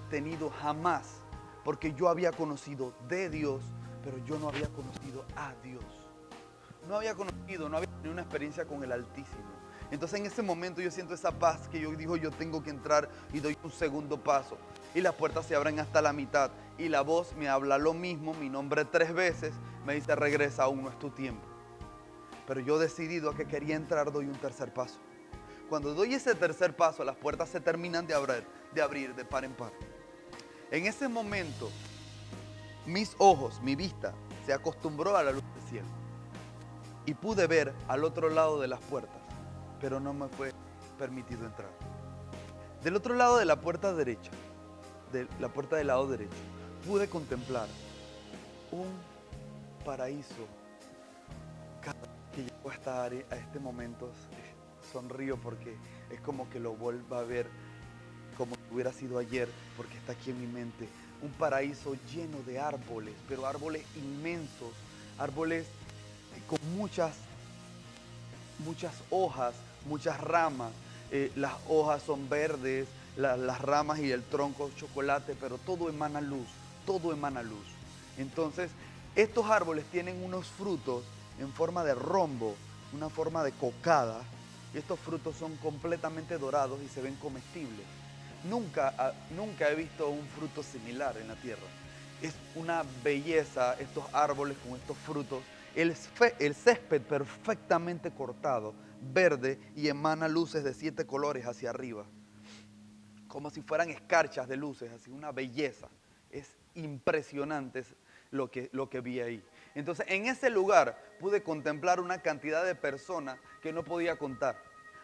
tenido jamás, porque yo había conocido de Dios, pero yo no había conocido a Dios. No había tenido una experiencia con el Altísimo. Entonces en ese momento yo siento esa paz que yo digo, yo tengo que entrar y doy un segundo paso. Y las puertas se abren hasta la mitad. Y la voz me habla lo mismo, mi nombre 3 veces. Me dice, regresa, aún no es tu tiempo. Pero yo decidido a que quería entrar, doy un tercer paso. Cuando doy ese tercer paso, las puertas se terminan de abrir de par en par. En ese momento, mis ojos, mi vista, se acostumbró a la luz del cielo. Y pude ver al otro lado de las puertas, pero no me fue permitido entrar. Del otro lado de la puerta derecha, de la puerta del lado derecho, pude contemplar un paraíso. Cada vez que llego a este momento, sonrío porque es como que lo vuelva a ver como si hubiera sido ayer, porque está aquí en mi mente. Un paraíso lleno de árboles, pero árboles inmensos, árboles con muchas hojas, muchas ramas. Las hojas son verdes, las ramas y el tronco chocolate, pero todo emana luz, todo emana luz. Entonces, estos árboles tienen unos frutos en forma de rombo, una forma de cocada. Estos frutos son completamente dorados y se ven comestibles. Nunca he visto un fruto similar en la tierra. Es una belleza estos árboles con estos frutos. El césped perfectamente cortado, verde, y emana luces de 7 colores hacia arriba, como si fueran escarchas de luces, así una belleza. Es impresionante lo que vi ahí. Entonces, en ese lugar pude contemplar una cantidad de personas que no podía contar.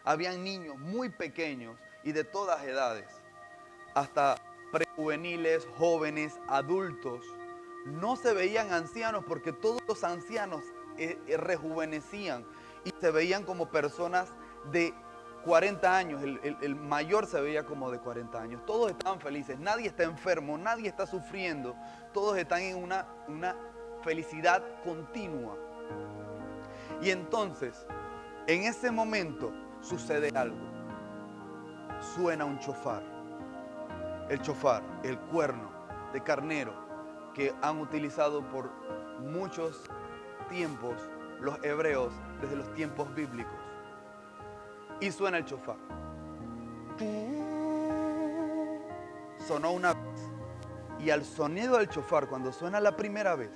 Habían niños muy pequeños y de todas edades, hasta prejuveniles, jóvenes, adultos. No se veían ancianos porque todos los ancianos rejuvenecían y se veían como personas de 40 años. El mayor se veía como de 40 años. Todos estaban felices, nadie está enfermo, nadie está sufriendo. Todos están en una felicidad continua. Y entonces, en ese momento sucede algo. Suena un chofar. El chofar, el cuerno. de carnero que han utilizado por muchos tiempos los hebreos desde los tiempos bíblicos. Y suena el shofar. Sonó una vez. Y al sonido del shofar, cuando suena la primera vez,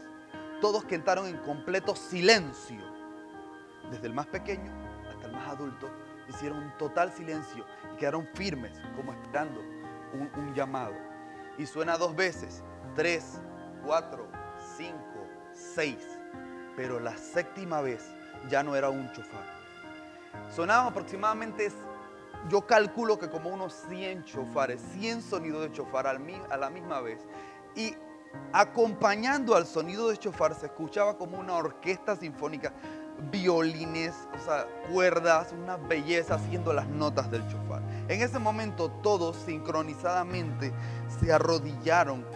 todos quedaron en completo silencio. Desde el más pequeño hasta el más adulto, hicieron un total silencio y quedaron firmes, como esperando un llamado. Y suena 2 veces, 3, 4, 5, 6. Pero la 7ª vez ya no era un shofar. Sonaban aproximadamente, yo calculo que como unos 100 shofares, 100 sonidos de shofar a la misma vez. Y acompañando al sonido de shofar se escuchaba como una orquesta sinfónica, violines, o sea, cuerdas, una belleza haciendo las notas del shofar. En ese momento todos sincronizadamente se arrodillaron.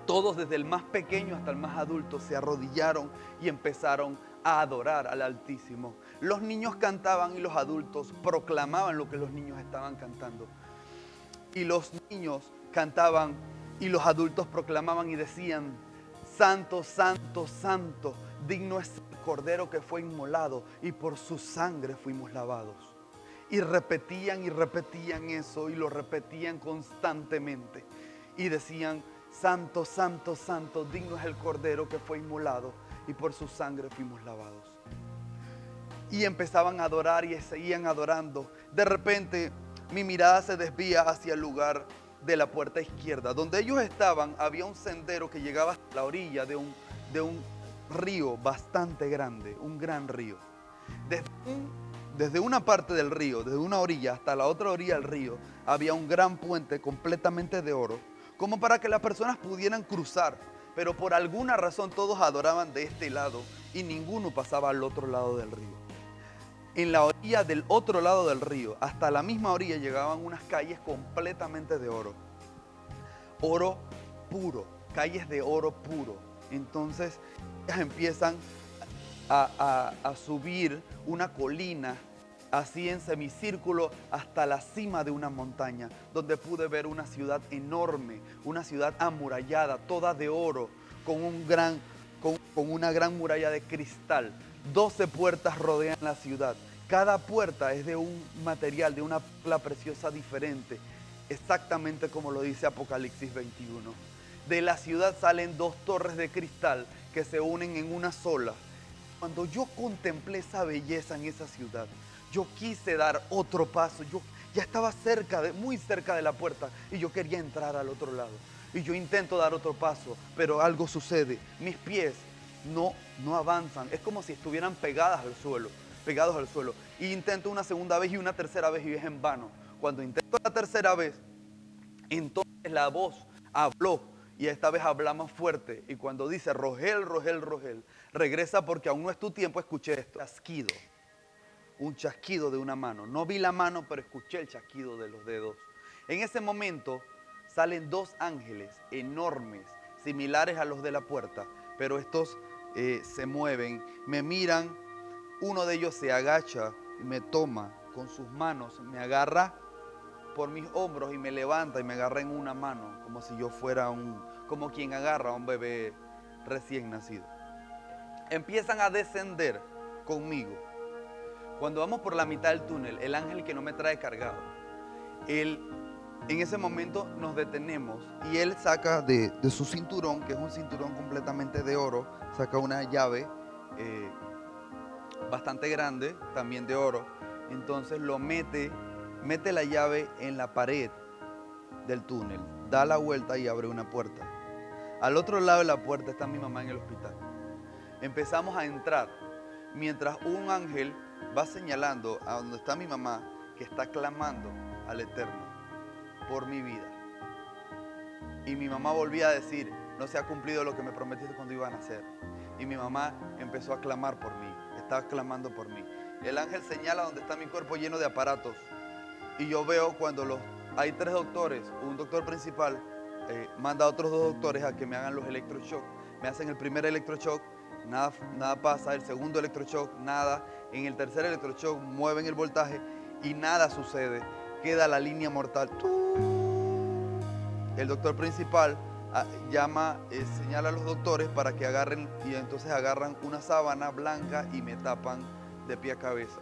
Todos, desde el más pequeño hasta el más adulto, se arrodillaron y empezaron a adorar al Altísimo. Los niños cantaban y los adultos proclamaban lo que los niños estaban cantando. Y los niños cantaban y los adultos proclamaban y decían: Santo, santo, santo, digno es el Cordero que fue inmolado y por su sangre fuimos lavados. Y repetían eso y lo repetían constantemente. Y decían: Santo, santo, santo, digno es el Cordero que fue inmolado y por su sangre fuimos lavados. Y empezaban a adorar y seguían adorando. De repente mi mirada se desvía hacia el lugar de la puerta izquierda. Donde ellos estaban había un sendero que llegaba hasta la orilla de un río bastante grande, un gran río. Desde una parte del río, desde una orilla hasta la otra orilla del río, había un gran puente completamente de oro, como para que las personas pudieran cruzar. Pero por alguna razón todos adoraban de este lado y ninguno pasaba al otro lado del río. En la orilla del otro lado del río, hasta la misma orilla, llegaban unas calles completamente de oro. Oro puro, calles de oro puro. Entonces ellas empiezan a subir una colina, así en semicírculo, hasta la cima de una montaña, donde pude ver una ciudad enorme, una ciudad amurallada, toda de oro, con una gran muralla de cristal. 12 puertas rodean la ciudad. Cada puerta es de un material, de una perla preciosa diferente, exactamente como lo dice Apocalipsis 21. De la ciudad salen 2 torres de cristal que se unen en una sola. Cuando yo contemplé esa belleza en esa ciudad, yo quise dar otro paso. Yo ya estaba muy cerca de la puerta y yo quería entrar al otro lado. Y yo intento dar otro paso, pero algo sucede. Mis pies no avanzan. Es como si estuvieran pegados al suelo. Y intento una segunda vez y una tercera vez y es en vano. Cuando intento la tercera vez, entonces la voz habló y esta vez habla más fuerte. Y cuando dice Rogel, Rogel, Rogel, regresa porque aún no es tu tiempo. Escuché esto, chasquido. Un chasquido de una mano. No vi la mano, pero escuché el chasquido de los dedos. En ese momento salen 2 ángeles enormes, similares a los de la puerta, pero estos se mueven, me miran. Uno de ellos se agacha y me toma con sus manos, me agarra por mis hombros y me levanta y me agarra en una mano, como si yo fuera como quien agarra a un bebé recién nacido. Empiezan a descender conmigo. Cuando vamos por la mitad del túnel, el ángel que no me trae cargado, en ese momento nos detenemos y él saca de su cinturón, que es un cinturón completamente de oro, saca una llave bastante grande, también de oro. Entonces lo mete la llave en la pared del túnel, da la vuelta y abre una puerta. Al otro lado de la puerta está mi mamá en el hospital. Empezamos a entrar mientras un ángel va señalando a donde está mi mamá, que está clamando al Eterno por mi vida. Y mi mamá volvía a decir: no se ha cumplido lo que me prometiste cuando iban a hacer. Y mi mamá empezó a clamar por mí, estaba clamando por mí. El ángel señala donde está mi cuerpo lleno de aparatos. Y yo veo cuando hay 3 doctores, un doctor principal manda a otros 2 doctores a que me hagan los electroshock. Me hacen el primer electroshock, nada pasa. El segundo electroshock, nada. En el tercer electroshock mueven el voltaje y nada sucede. Queda la línea mortal. El doctor principal señala a los doctores para que agarren, y entonces agarran una sábana blanca y me tapan de pie a cabeza.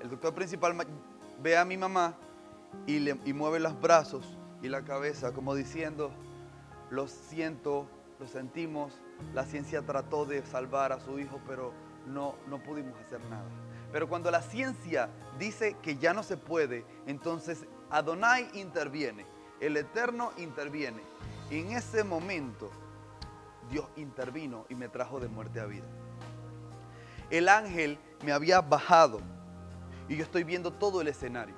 El doctor principal ve a mi mamá y mueve los brazos y la cabeza como diciendo: lo siento, lo sentimos, la ciencia trató de salvar a su hijo, pero no pudimos hacer nada. Pero cuando la ciencia dice que ya no se puede, entonces Adonai interviene, el Eterno interviene. Y en ese momento Dios intervino y me trajo de muerte a vida. El ángel me había bajado y yo estoy viendo todo el escenario.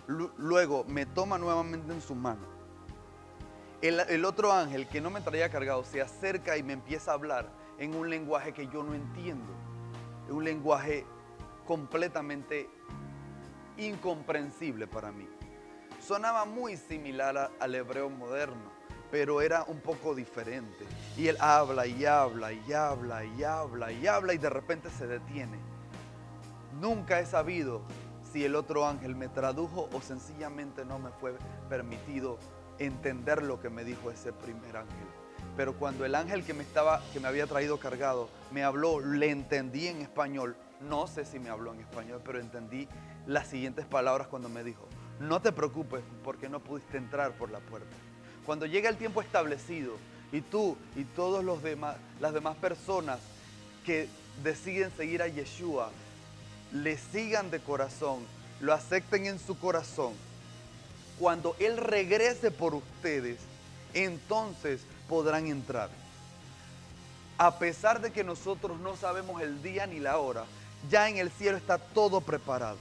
Luego me toma nuevamente en su mano. El otro ángel que no me traía cargado se acerca y me empieza a hablar en un lenguaje que yo no entiendo. Un lenguaje completamente incomprensible para mí. Sonaba muy similar al hebreo moderno, pero era un poco diferente. Y él habla y habla y habla y habla y habla y de repente se detiene. Nunca he sabido si el otro ángel me tradujo o sencillamente no me fue permitido entender lo que me dijo ese primer ángel. Pero cuando el ángel que me había traído cargado me habló, le entendí en español. No sé si me habló en español, pero entendí las siguientes palabras cuando me dijo: no te preocupes porque no pudiste entrar por la puerta. Cuando llegue el tiempo establecido y tú y todas las demás personas que deciden seguir a Yeshua, le sigan de corazón, lo acepten en su corazón, cuando Él regrese por ustedes, entonces podrán entrar. A pesar de que nosotros no sabemos el día ni la hora, ya en el cielo está todo preparado.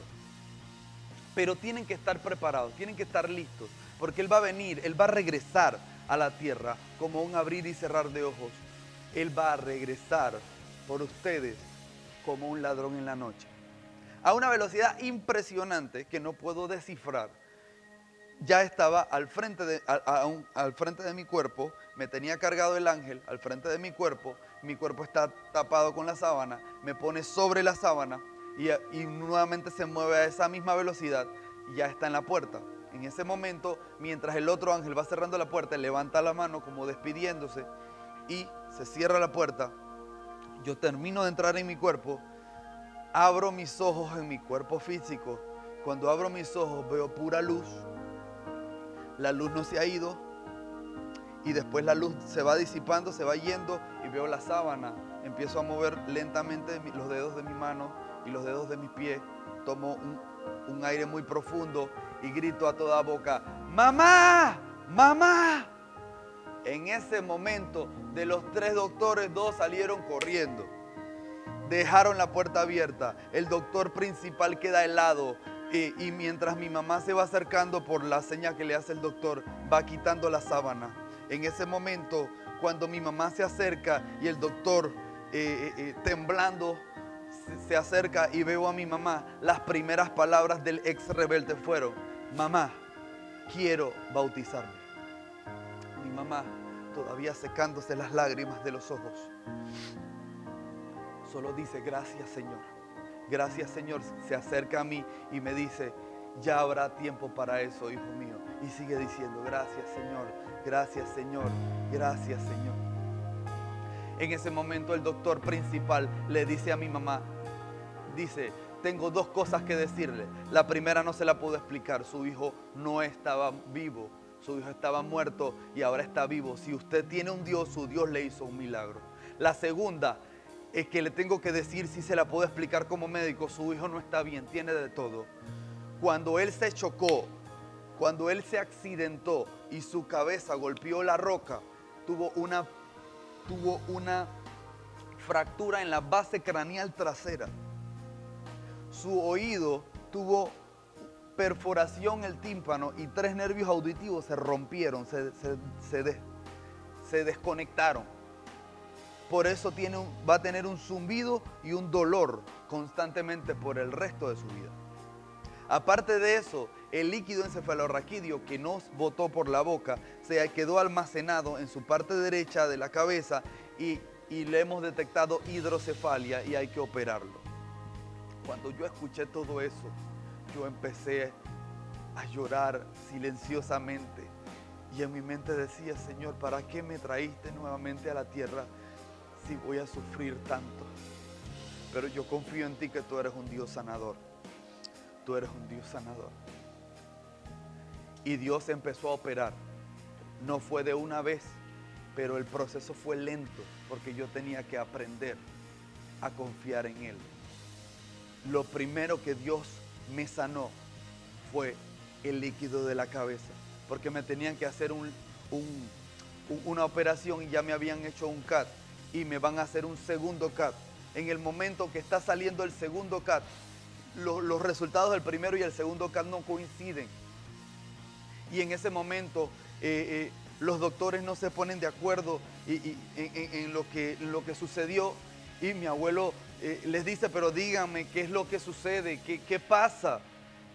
Pero tienen que estar preparados, tienen que estar listos, porque Él va a venir, Él va a regresar a la tierra como un abrir y cerrar de ojos. Él va a regresar por ustedes como un ladrón en la noche, a una velocidad impresionante que no puedo descifrar. Ya estaba al frente de mi cuerpo, me tenía cargado el ángel al frente de mi cuerpo está tapado con la sábana, me pone sobre la sábana y nuevamente se mueve a esa misma velocidad y ya está en la puerta. En ese momento, mientras el otro ángel va cerrando la puerta, levanta la mano como despidiéndose y se cierra la puerta. Yo termino de entrar en mi cuerpo, abro mis ojos en mi cuerpo físico. Cuando abro mis ojos veo pura luz. La luz no se ha ido y después la luz se va disipando, se va yendo y veo la sábana. Empiezo a mover lentamente los dedos de mi mano y los dedos de mis pies. Tomo un aire muy profundo y grito a toda boca: ¡Mamá! ¡Mamá! En ese momento, de los 3 doctores, 2 salieron corriendo. Dejaron la puerta abierta. El doctor principal queda helado. Y mientras mi mamá se va acercando por la señal que le hace el doctor, va quitando la sábana. En ese momento, cuando mi mamá se acerca y el doctor temblando se acerca y veo a mi mamá, las primeras palabras del ex rebelde fueron: mamá, quiero bautizarme. Mi mamá, todavía secándose las lágrimas de los ojos, solo dice: gracias, Señor. Gracias, Señor. Se acerca a mí y me dice: ya habrá tiempo para eso, hijo mío. Y sigue diciendo: gracias, Señor. Gracias, Señor. Gracias, Señor. En ese momento el doctor principal le dice a mi mamá, dice: tengo 2 cosas que decirle. La primera no se la puedo explicar. Su hijo no estaba vivo. Su hijo estaba muerto y ahora está vivo. Si usted tiene un Dios, su Dios le hizo un milagro. La segunda es que le tengo que decir, si se la puedo explicar como médico: su hijo no está bien, tiene de todo. Cuando él se chocó, cuando él se accidentó y su cabeza golpeó la roca, tuvo una fractura en la base craneal trasera. Su oído tuvo perforación en el tímpano y 3 nervios auditivos se rompieron, se desconectaron. Por eso va a tener un zumbido y un dolor constantemente por el resto de su vida. Aparte de eso, el líquido encefalorraquídeo que nos botó por la boca se quedó almacenado en su parte derecha de la cabeza y le hemos detectado hidrocefalia y hay que operarlo. Cuando yo escuché todo eso, yo empecé a llorar silenciosamente. Y en mi mente decía, Señor, ¿para qué me traíste nuevamente a la tierra si voy a sufrir tanto? Pero yo confío en ti, que tú eres un Dios sanador. Tú eres un Dios sanador. Y Dios empezó a operar. No fue de una vez, pero el proceso fue lento, porque yo tenía que aprender a confiar en Él. Lo primero que Dios me sanó fue el líquido de la cabeza, porque me tenían que hacer una operación y ya me habían hecho un CAT y me van a hacer un segundo CAT. En el momento que está saliendo el segundo CAT, los resultados del primero y el segundo CAT no coinciden. Y en ese momento los doctores no se ponen de acuerdo en lo que sucedió. Y mi abuelo les dice, pero díganme qué es lo que sucede, qué pasa.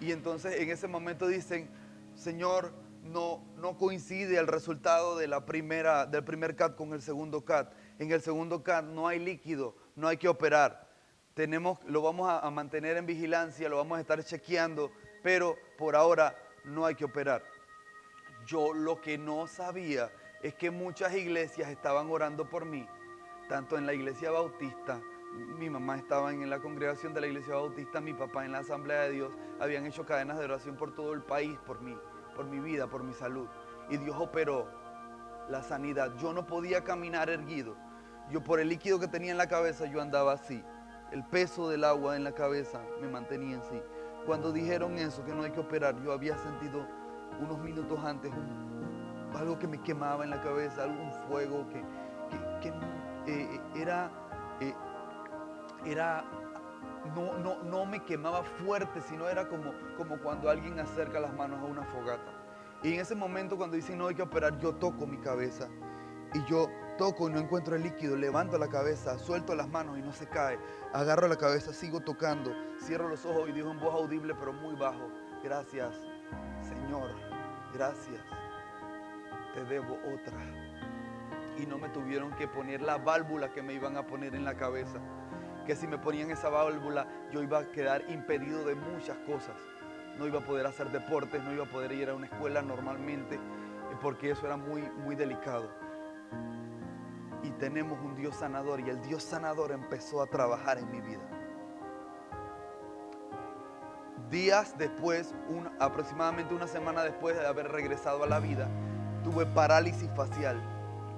Y entonces en ese momento dicen, Señor, no coincide el resultado del primer CAT con el segundo CAT. En el segundo CAT no hay líquido, no hay que operar. Lo vamos a mantener en vigilancia, lo vamos a estar chequeando, pero por ahora no hay que operar. Yo lo que no sabía es que muchas iglesias estaban orando por mí, tanto en la iglesia bautista. Mi mamá estaba en la congregación de la iglesia bautista, mi papá en la Asamblea de Dios. Habían hecho cadenas de oración por todo el país, por mí, por mi vida, por mi salud. Y Dios operó la sanidad. Yo no podía caminar erguido. Yo, por el líquido que tenía en la cabeza, yo andaba así. El peso del agua en la cabeza me mantenía así. Cuando dijeron eso, que no hay que operar, yo había sentido unos minutos antes algo que me quemaba en la cabeza, algún fuego que no me quemaba fuerte, sino era como cuando alguien acerca las manos a una fogata. Y en ese momento, cuando dicen no hay que operar, yo toco mi cabeza y yo toco y no encuentro el líquido, levanto la cabeza, suelto las manos y no se cae, agarro la cabeza, sigo tocando, cierro los ojos y digo en voz audible pero muy bajo, gracias Señor, gracias, te debo otra. Y no me tuvieron que poner la válvula que me iban a poner en la cabeza, que si me ponían esa válvula yo iba a quedar impedido de muchas cosas. No iba a poder hacer deportes, no iba a poder ir a una escuela normalmente, porque eso era muy, muy delicado. Y tenemos un Dios sanador, y el Dios sanador empezó a trabajar en mi vida. Días después, aproximadamente una semana después de haber regresado a la vida, tuve parálisis facial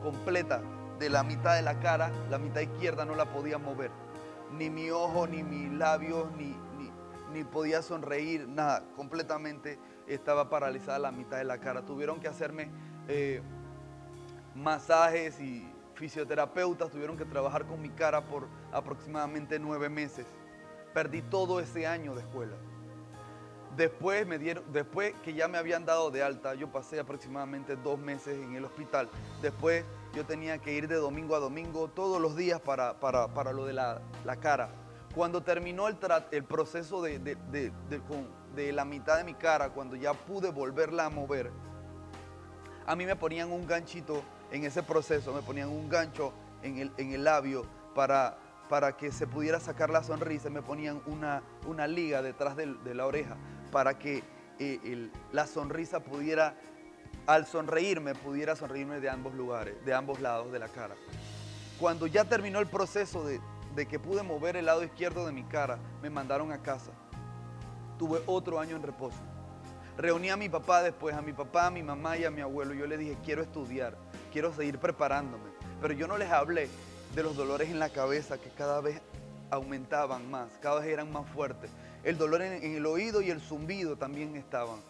completa de la mitad de la cara. La mitad izquierda no la podía mover, ni mi ojo, ni mis labios, ni podía sonreír, nada. Completamente estaba paralizada la mitad de la cara. Tuvieron que hacerme masajes y fisioterapeutas tuvieron que trabajar con mi cara por aproximadamente 9 meses. Perdí todo ese año de escuela. Después que ya me habían dado de alta, yo pasé aproximadamente 2 meses en el hospital. Después yo tenía que ir de domingo a domingo todos los días para lo de la cara. Cuando terminó el proceso de la mitad de mi cara, cuando ya pude volverla a mover, a mí me ponían un ganchito en ese proceso, me ponían un gancho en el labio para que se pudiera sacar la sonrisa. Me ponían una liga detrás de la oreja para que la sonrisa pudiera, al sonreírme, pudiera sonreírme de ambos lugares, de ambos lados de la cara. Cuando ya terminó el proceso de que pude mover el lado izquierdo de mi cara, me mandaron a casa. Tuve otro año en reposo. Reuní a mi papá después, a mi papá, a mi mamá y a mi abuelo. Yo les dije, quiero estudiar, quiero seguir preparándome. Pero yo no les hablé de los dolores en la cabeza que cada vez aumentaban más, cada vez eran más fuertes. El dolor en el oído y el zumbido también estaban.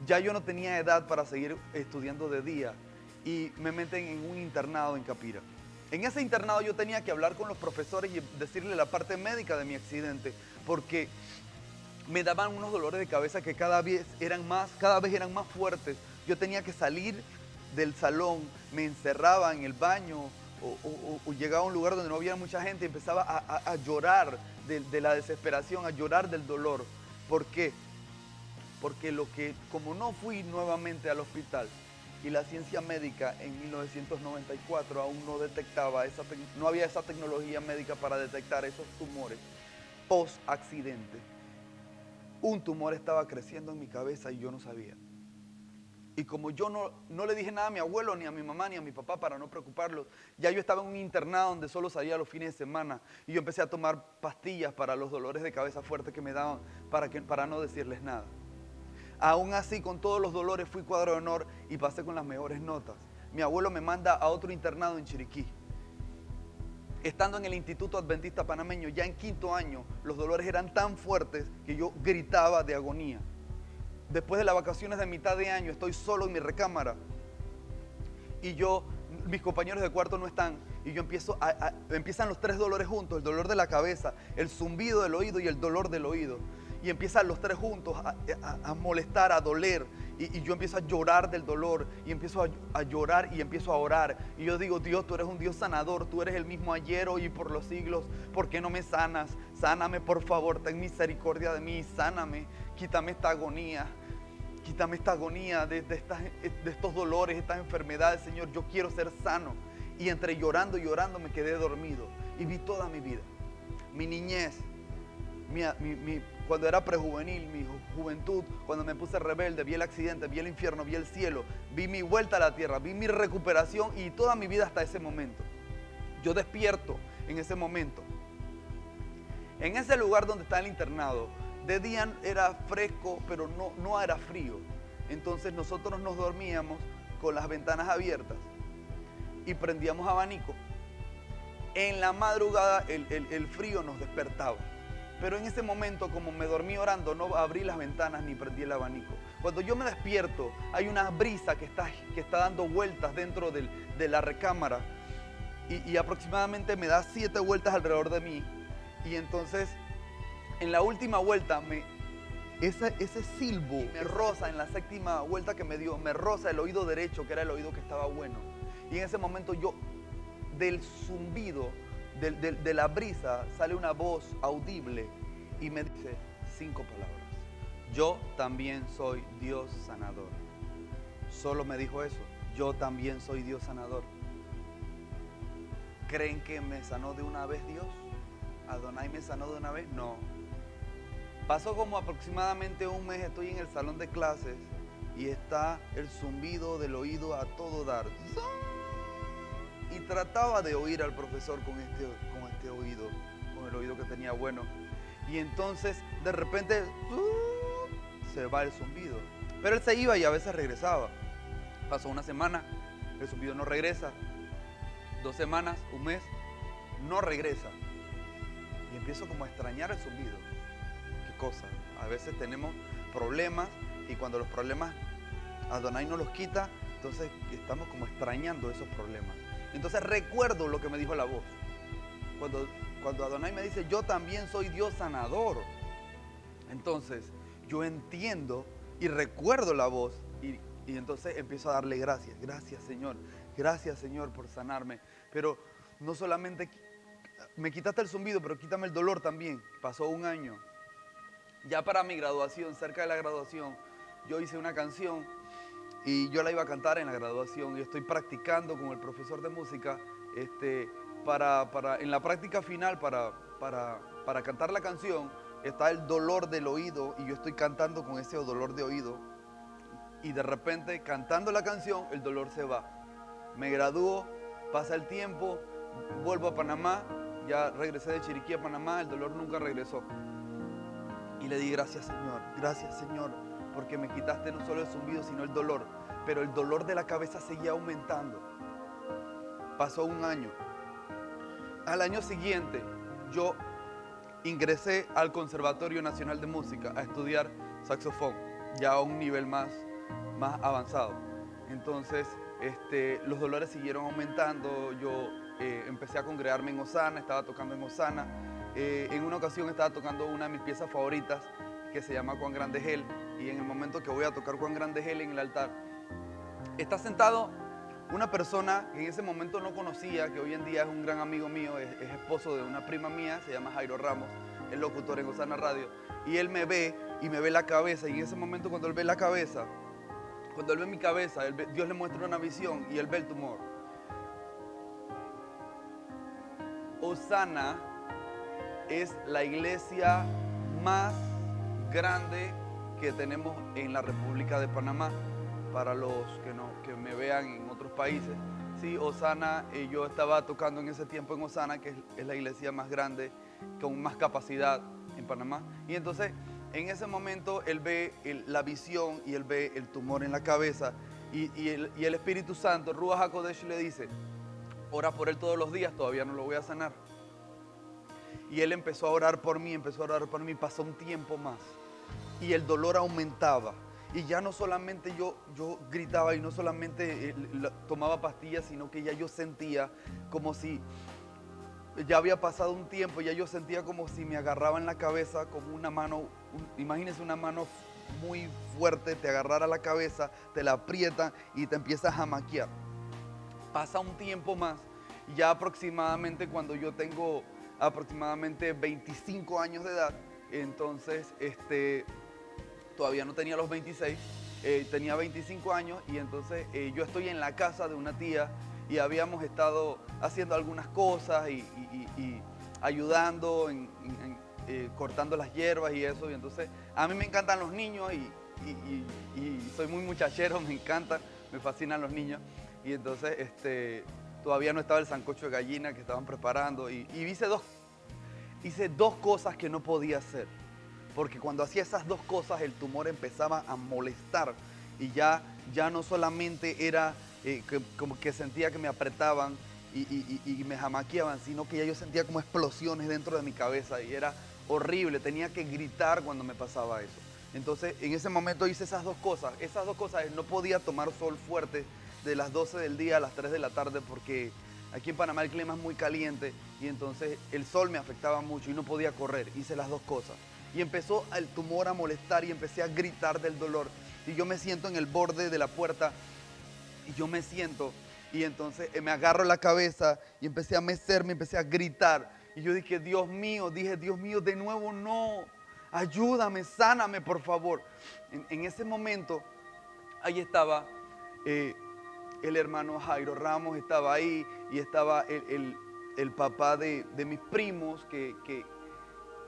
Ya yo no tenía edad para seguir estudiando de día y me meten en un internado en Capira. En ese internado yo tenía que hablar con los profesores y decirle la parte médica de mi accidente, porque me daban unos dolores de cabeza que cada vez eran más fuertes. Yo tenía que salir del salón, me encerraba en el baño o llegaba a un lugar donde no había mucha gente y empezaba a llorar de la desesperación, a llorar del dolor. ¿Por qué? Porque como no fui nuevamente al hospital y la ciencia médica en 1994 aún no detectaba, no había esa tecnología médica para detectar esos tumores post-accidente. Un tumor estaba creciendo en mi cabeza y yo no sabía. Y como yo no le dije nada a mi abuelo, ni a mi mamá, ni a mi papá para no preocuparlos, ya yo estaba en un internado donde solo salía los fines de semana. Y yo empecé a tomar pastillas para los dolores de cabeza fuertes que me daban para no decirles nada. Aún así, con todos los dolores, fui cuadro de honor y pasé con las mejores notas. Mi abuelo me manda a otro internado en Chiriquí. Estando en el Instituto Adventista Panameño, ya en 5º año, los dolores eran tan fuertes que yo gritaba de agonía. Después de las vacaciones de mitad de año, estoy solo en mi recámara y mis compañeros de cuarto no están, y yo empiezan los 3 dolores juntos: el dolor de la cabeza, el zumbido del oído y el dolor del oído. Y empiezan los 3 juntos a molestar, a doler, y yo empiezo a llorar del dolor, y empiezo a llorar y empiezo a orar. Y yo digo: Dios, tú eres un Dios sanador, tú eres el mismo ayer, hoy y por los siglos. ¿Por qué no me sanas? Sáname, por favor, ten misericordia de mí, sáname, quítame esta agonía. Quítame esta agonía de estos dolores, estas enfermedades, Señor. Yo quiero ser sano. Y entre llorando y llorando me quedé dormido. Y vi toda mi vida, mi niñez, cuando era prejuvenil, mi juventud, cuando me puse rebelde, vi el accidente, vi el infierno, vi el cielo, vi mi vuelta a la tierra, vi mi recuperación y toda mi vida hasta ese momento. Yo despierto en ese momento. En ese lugar donde está el internado, de día era fresco, pero no era frío. Entonces nosotros nos dormíamos con las ventanas abiertas y prendíamos abanico. En la madrugada el frío nos despertaba. Pero en ese momento, como me dormí orando, no abrí las ventanas ni prendí el abanico. Cuando yo me despierto, hay una brisa que está dando vueltas dentro de la recámara y aproximadamente me da 7 vueltas alrededor de mí. Y entonces, en la última vuelta, ese silbo me roza, en la 7ª vuelta que me dio, me roza el oído derecho, que era el oído que estaba bueno. Y en ese momento del zumbido, de la brisa, sale una voz audible y me dice 5 palabras: yo también soy Dios sanador. Solo me dijo eso: yo también soy Dios sanador. ¿Creen que me sanó de una vez Dios? ¿Adonai me sanó de una vez? No. Pasó como aproximadamente un mes, estoy en el salón de clases y está el zumbido del oído a todo dar. Y trataba de oír al profesor con este oído, con el oído que tenía bueno. Y entonces, de repente, se va el zumbido. Pero él se iba y a veces regresaba. Pasó una semana, el zumbido no regresa. 2 semanas, un mes, no regresa. Y empiezo como a extrañar el zumbido. ¿Qué cosa? A veces tenemos problemas y cuando los problemas Adonai nos los quita, entonces estamos como extrañando esos problemas. Entonces recuerdo lo que me dijo la voz. Cuando Adonai me dice: yo también soy Dios sanador. Entonces yo entiendo y recuerdo la voz y entonces empiezo a darle gracias. Gracias Señor por sanarme. Pero no solamente me quitaste el zumbido, pero quítame el dolor también. Pasó un año. Ya para mi graduación, cerca de la graduación, yo hice una canción y yo la iba a cantar en la graduación y estoy practicando con el profesor de música en la práctica final para cantar la canción. Está el dolor del oído y yo estoy cantando con ese dolor de oído y de repente, cantando la canción, el dolor se va. Me gradúo, pasa el tiempo, vuelvo a Panamá, ya regresé de Chiriquí a Panamá, el dolor nunca regresó. Y le di gracias Señor, porque me quitaste no solo el zumbido, sino el dolor. Pero el dolor de la cabeza seguía aumentando. Pasó un año. Al año siguiente, yo ingresé al Conservatorio Nacional de Música a estudiar saxofón, ya a un nivel más avanzado. Entonces, los dolores siguieron aumentando. Yo empecé a congregarme en Osana, estaba tocando en Osana. En una ocasión estaba tocando una de mis piezas favoritas que se llama Cuán Grande es Él, y en el momento que voy a tocar Cuán Grande es Él en el altar, está sentado una persona que en ese momento no conocía, que hoy en día es un gran amigo mío, es esposo de una prima mía, se llama Jairo Ramos, es locutor en Osana Radio, y él me ve y me ve la cabeza, y en ese momento cuando él ve la cabeza, cuando él ve mi cabeza, Dios le muestra una visión y él ve el tumor. Osana es la iglesia más grande que tenemos en la República de Panamá. para los que me vean en otros países. Sí, Osana, yo estaba tocando en ese tiempo en Osana, que es la iglesia más grande, con más capacidad en Panamá. Y entonces, en ese momento, él ve la visión y él ve el tumor en la cabeza. Y el Espíritu Santo, Ruach HaKodesh, le dice, ora por él todos los días, todavía no lo voy a sanar. Y él empezó a orar por mí, pasó un tiempo más. Y el dolor aumentaba. Y ya no solamente yo gritaba y no solamente tomaba pastillas, sino que ya yo sentía como si ya había pasado un tiempo, ya yo sentía como si me agarraban la cabeza como una mano, imagínense una mano muy fuerte, te agarrara la cabeza, te la aprietan y te empiezas a jamaquear. Pasa un tiempo más, ya aproximadamente cuando yo tengo aproximadamente 25 años de edad, entonces todavía no tenía los 26, tenía 25 años y entonces yo estoy en la casa de una tía y habíamos estado haciendo algunas cosas y ayudando, cortando las hierbas y eso. Y entonces a mí me encantan los niños y soy muy muchachero, me encantan, me fascinan los niños. Y entonces todavía no estaba el sancocho de gallina que estaban preparando y hice dos cosas que no podía hacer. Porque cuando hacía esas dos cosas el tumor empezaba a molestar y ya no solamente era como que sentía que me apretaban y me jamaqueaban, sino que ya yo sentía como explosiones dentro de mi cabeza y era horrible, tenía que gritar cuando me pasaba eso. Entonces en ese momento hice esas dos cosas, no podía tomar sol fuerte de las 12 del día a las 3 de la tarde porque aquí en Panamá el clima es muy caliente y entonces el sol me afectaba mucho y no podía correr, hice las dos cosas. Y empezó el tumor a molestar y empecé a gritar del dolor. Y yo me siento en el borde de la puerta y yo me siento y entonces me agarro la cabeza y empecé a mecerme, empecé a gritar. Y yo dije, Dios mío, de nuevo no, ayúdame, sáname por favor. En ese momento, ahí estaba el hermano Jairo Ramos, estaba ahí y estaba el papá de mis primos que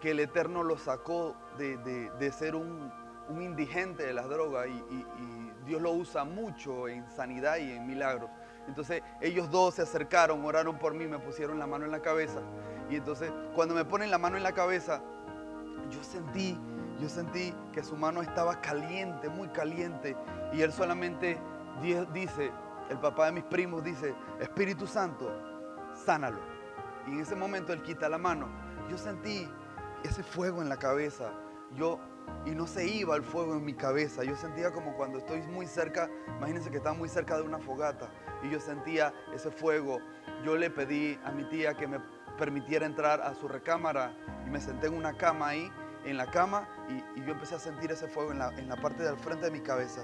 el Eterno lo sacó de ser un indigente de las drogas y Dios lo usa mucho en sanidad y en milagros. Entonces ellos dos se acercaron, oraron por mí, me pusieron la mano en la cabeza y entonces cuando me ponen la mano en la cabeza yo sentí que su mano estaba caliente, muy caliente y él solamente dice, el papá de mis primos dice, Espíritu Santo, sánalo. Y en ese momento él quita la mano. Yo sentí ese fuego en la cabeza, y no se iba el fuego en mi cabeza, yo sentía como cuando estoy muy cerca, imagínense que estaba muy cerca de una fogata, y yo sentía ese fuego. Yo le pedí a mi tía que me permitiera entrar a su recámara, y me senté en una cama ahí, en la cama, y yo empecé a sentir ese fuego en la parte del frente de mi cabeza.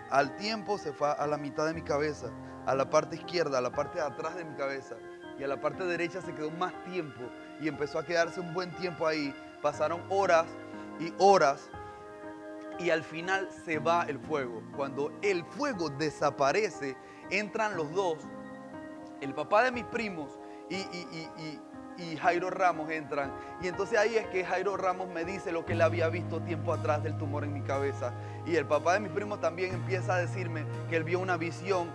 Al tiempo se fue a la mitad de mi cabeza, a la parte izquierda, a la parte de atrás de mi cabeza, y a la parte derecha se quedó más tiempo y empezó a quedarse un buen tiempo ahí. Pasaron horas y horas y al final se va el fuego. Cuando el fuego desaparece, entran los dos, el papá de mis primos y Jairo Ramos entran. Y entonces ahí es que Jairo Ramos me dice lo que él había visto tiempo atrás del tumor en mi cabeza. Y el papá de mis primos también empieza a decirme que él vio una visión,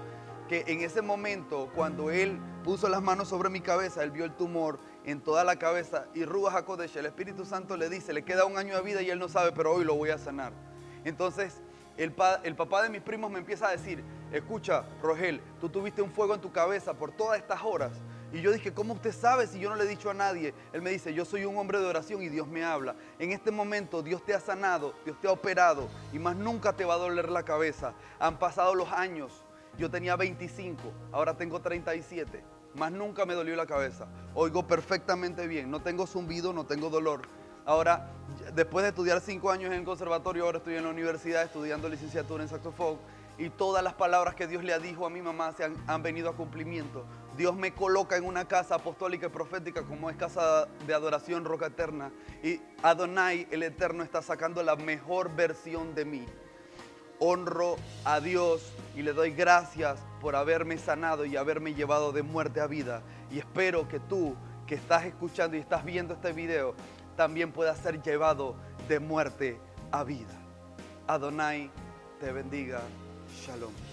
que en ese momento, cuando él puso las manos sobre mi cabeza, él vio el tumor en toda la cabeza. Y Ruach HaKodesh, el Espíritu Santo, le dice, le queda un año de vida y él no sabe, pero hoy lo voy a sanar. Entonces, el papá de mis primos me empieza a decir, escucha, Rogel, tú tuviste un fuego en tu cabeza por todas estas horas. Y yo dije, ¿cómo usted sabe si yo no le he dicho a nadie? Él me dice, yo soy un hombre de oración y Dios me habla. En este momento Dios te ha sanado, Dios te ha operado y más nunca te va a doler la cabeza. Han pasado los años. Yo tenía 25, ahora tengo 37. Más nunca me dolió la cabeza. Oigo perfectamente bien, no tengo zumbido, no tengo dolor. Ahora, después de estudiar 5 años en el conservatorio, ahora estoy en la universidad estudiando licenciatura en saxofón. Y todas las palabras que Dios le dijo a mi mamá han venido a cumplimiento. Dios me coloca en una casa apostólica y profética como es casa de adoración Roca Eterna. Y Adonai, el Eterno, está sacando la mejor versión de mí. Honro a Dios y le doy gracias por haberme sanado y haberme llevado de muerte a vida. Y espero que tú, que estás escuchando y estás viendo este video, también puedas ser llevado de muerte a vida. Adonai te bendiga Shalom.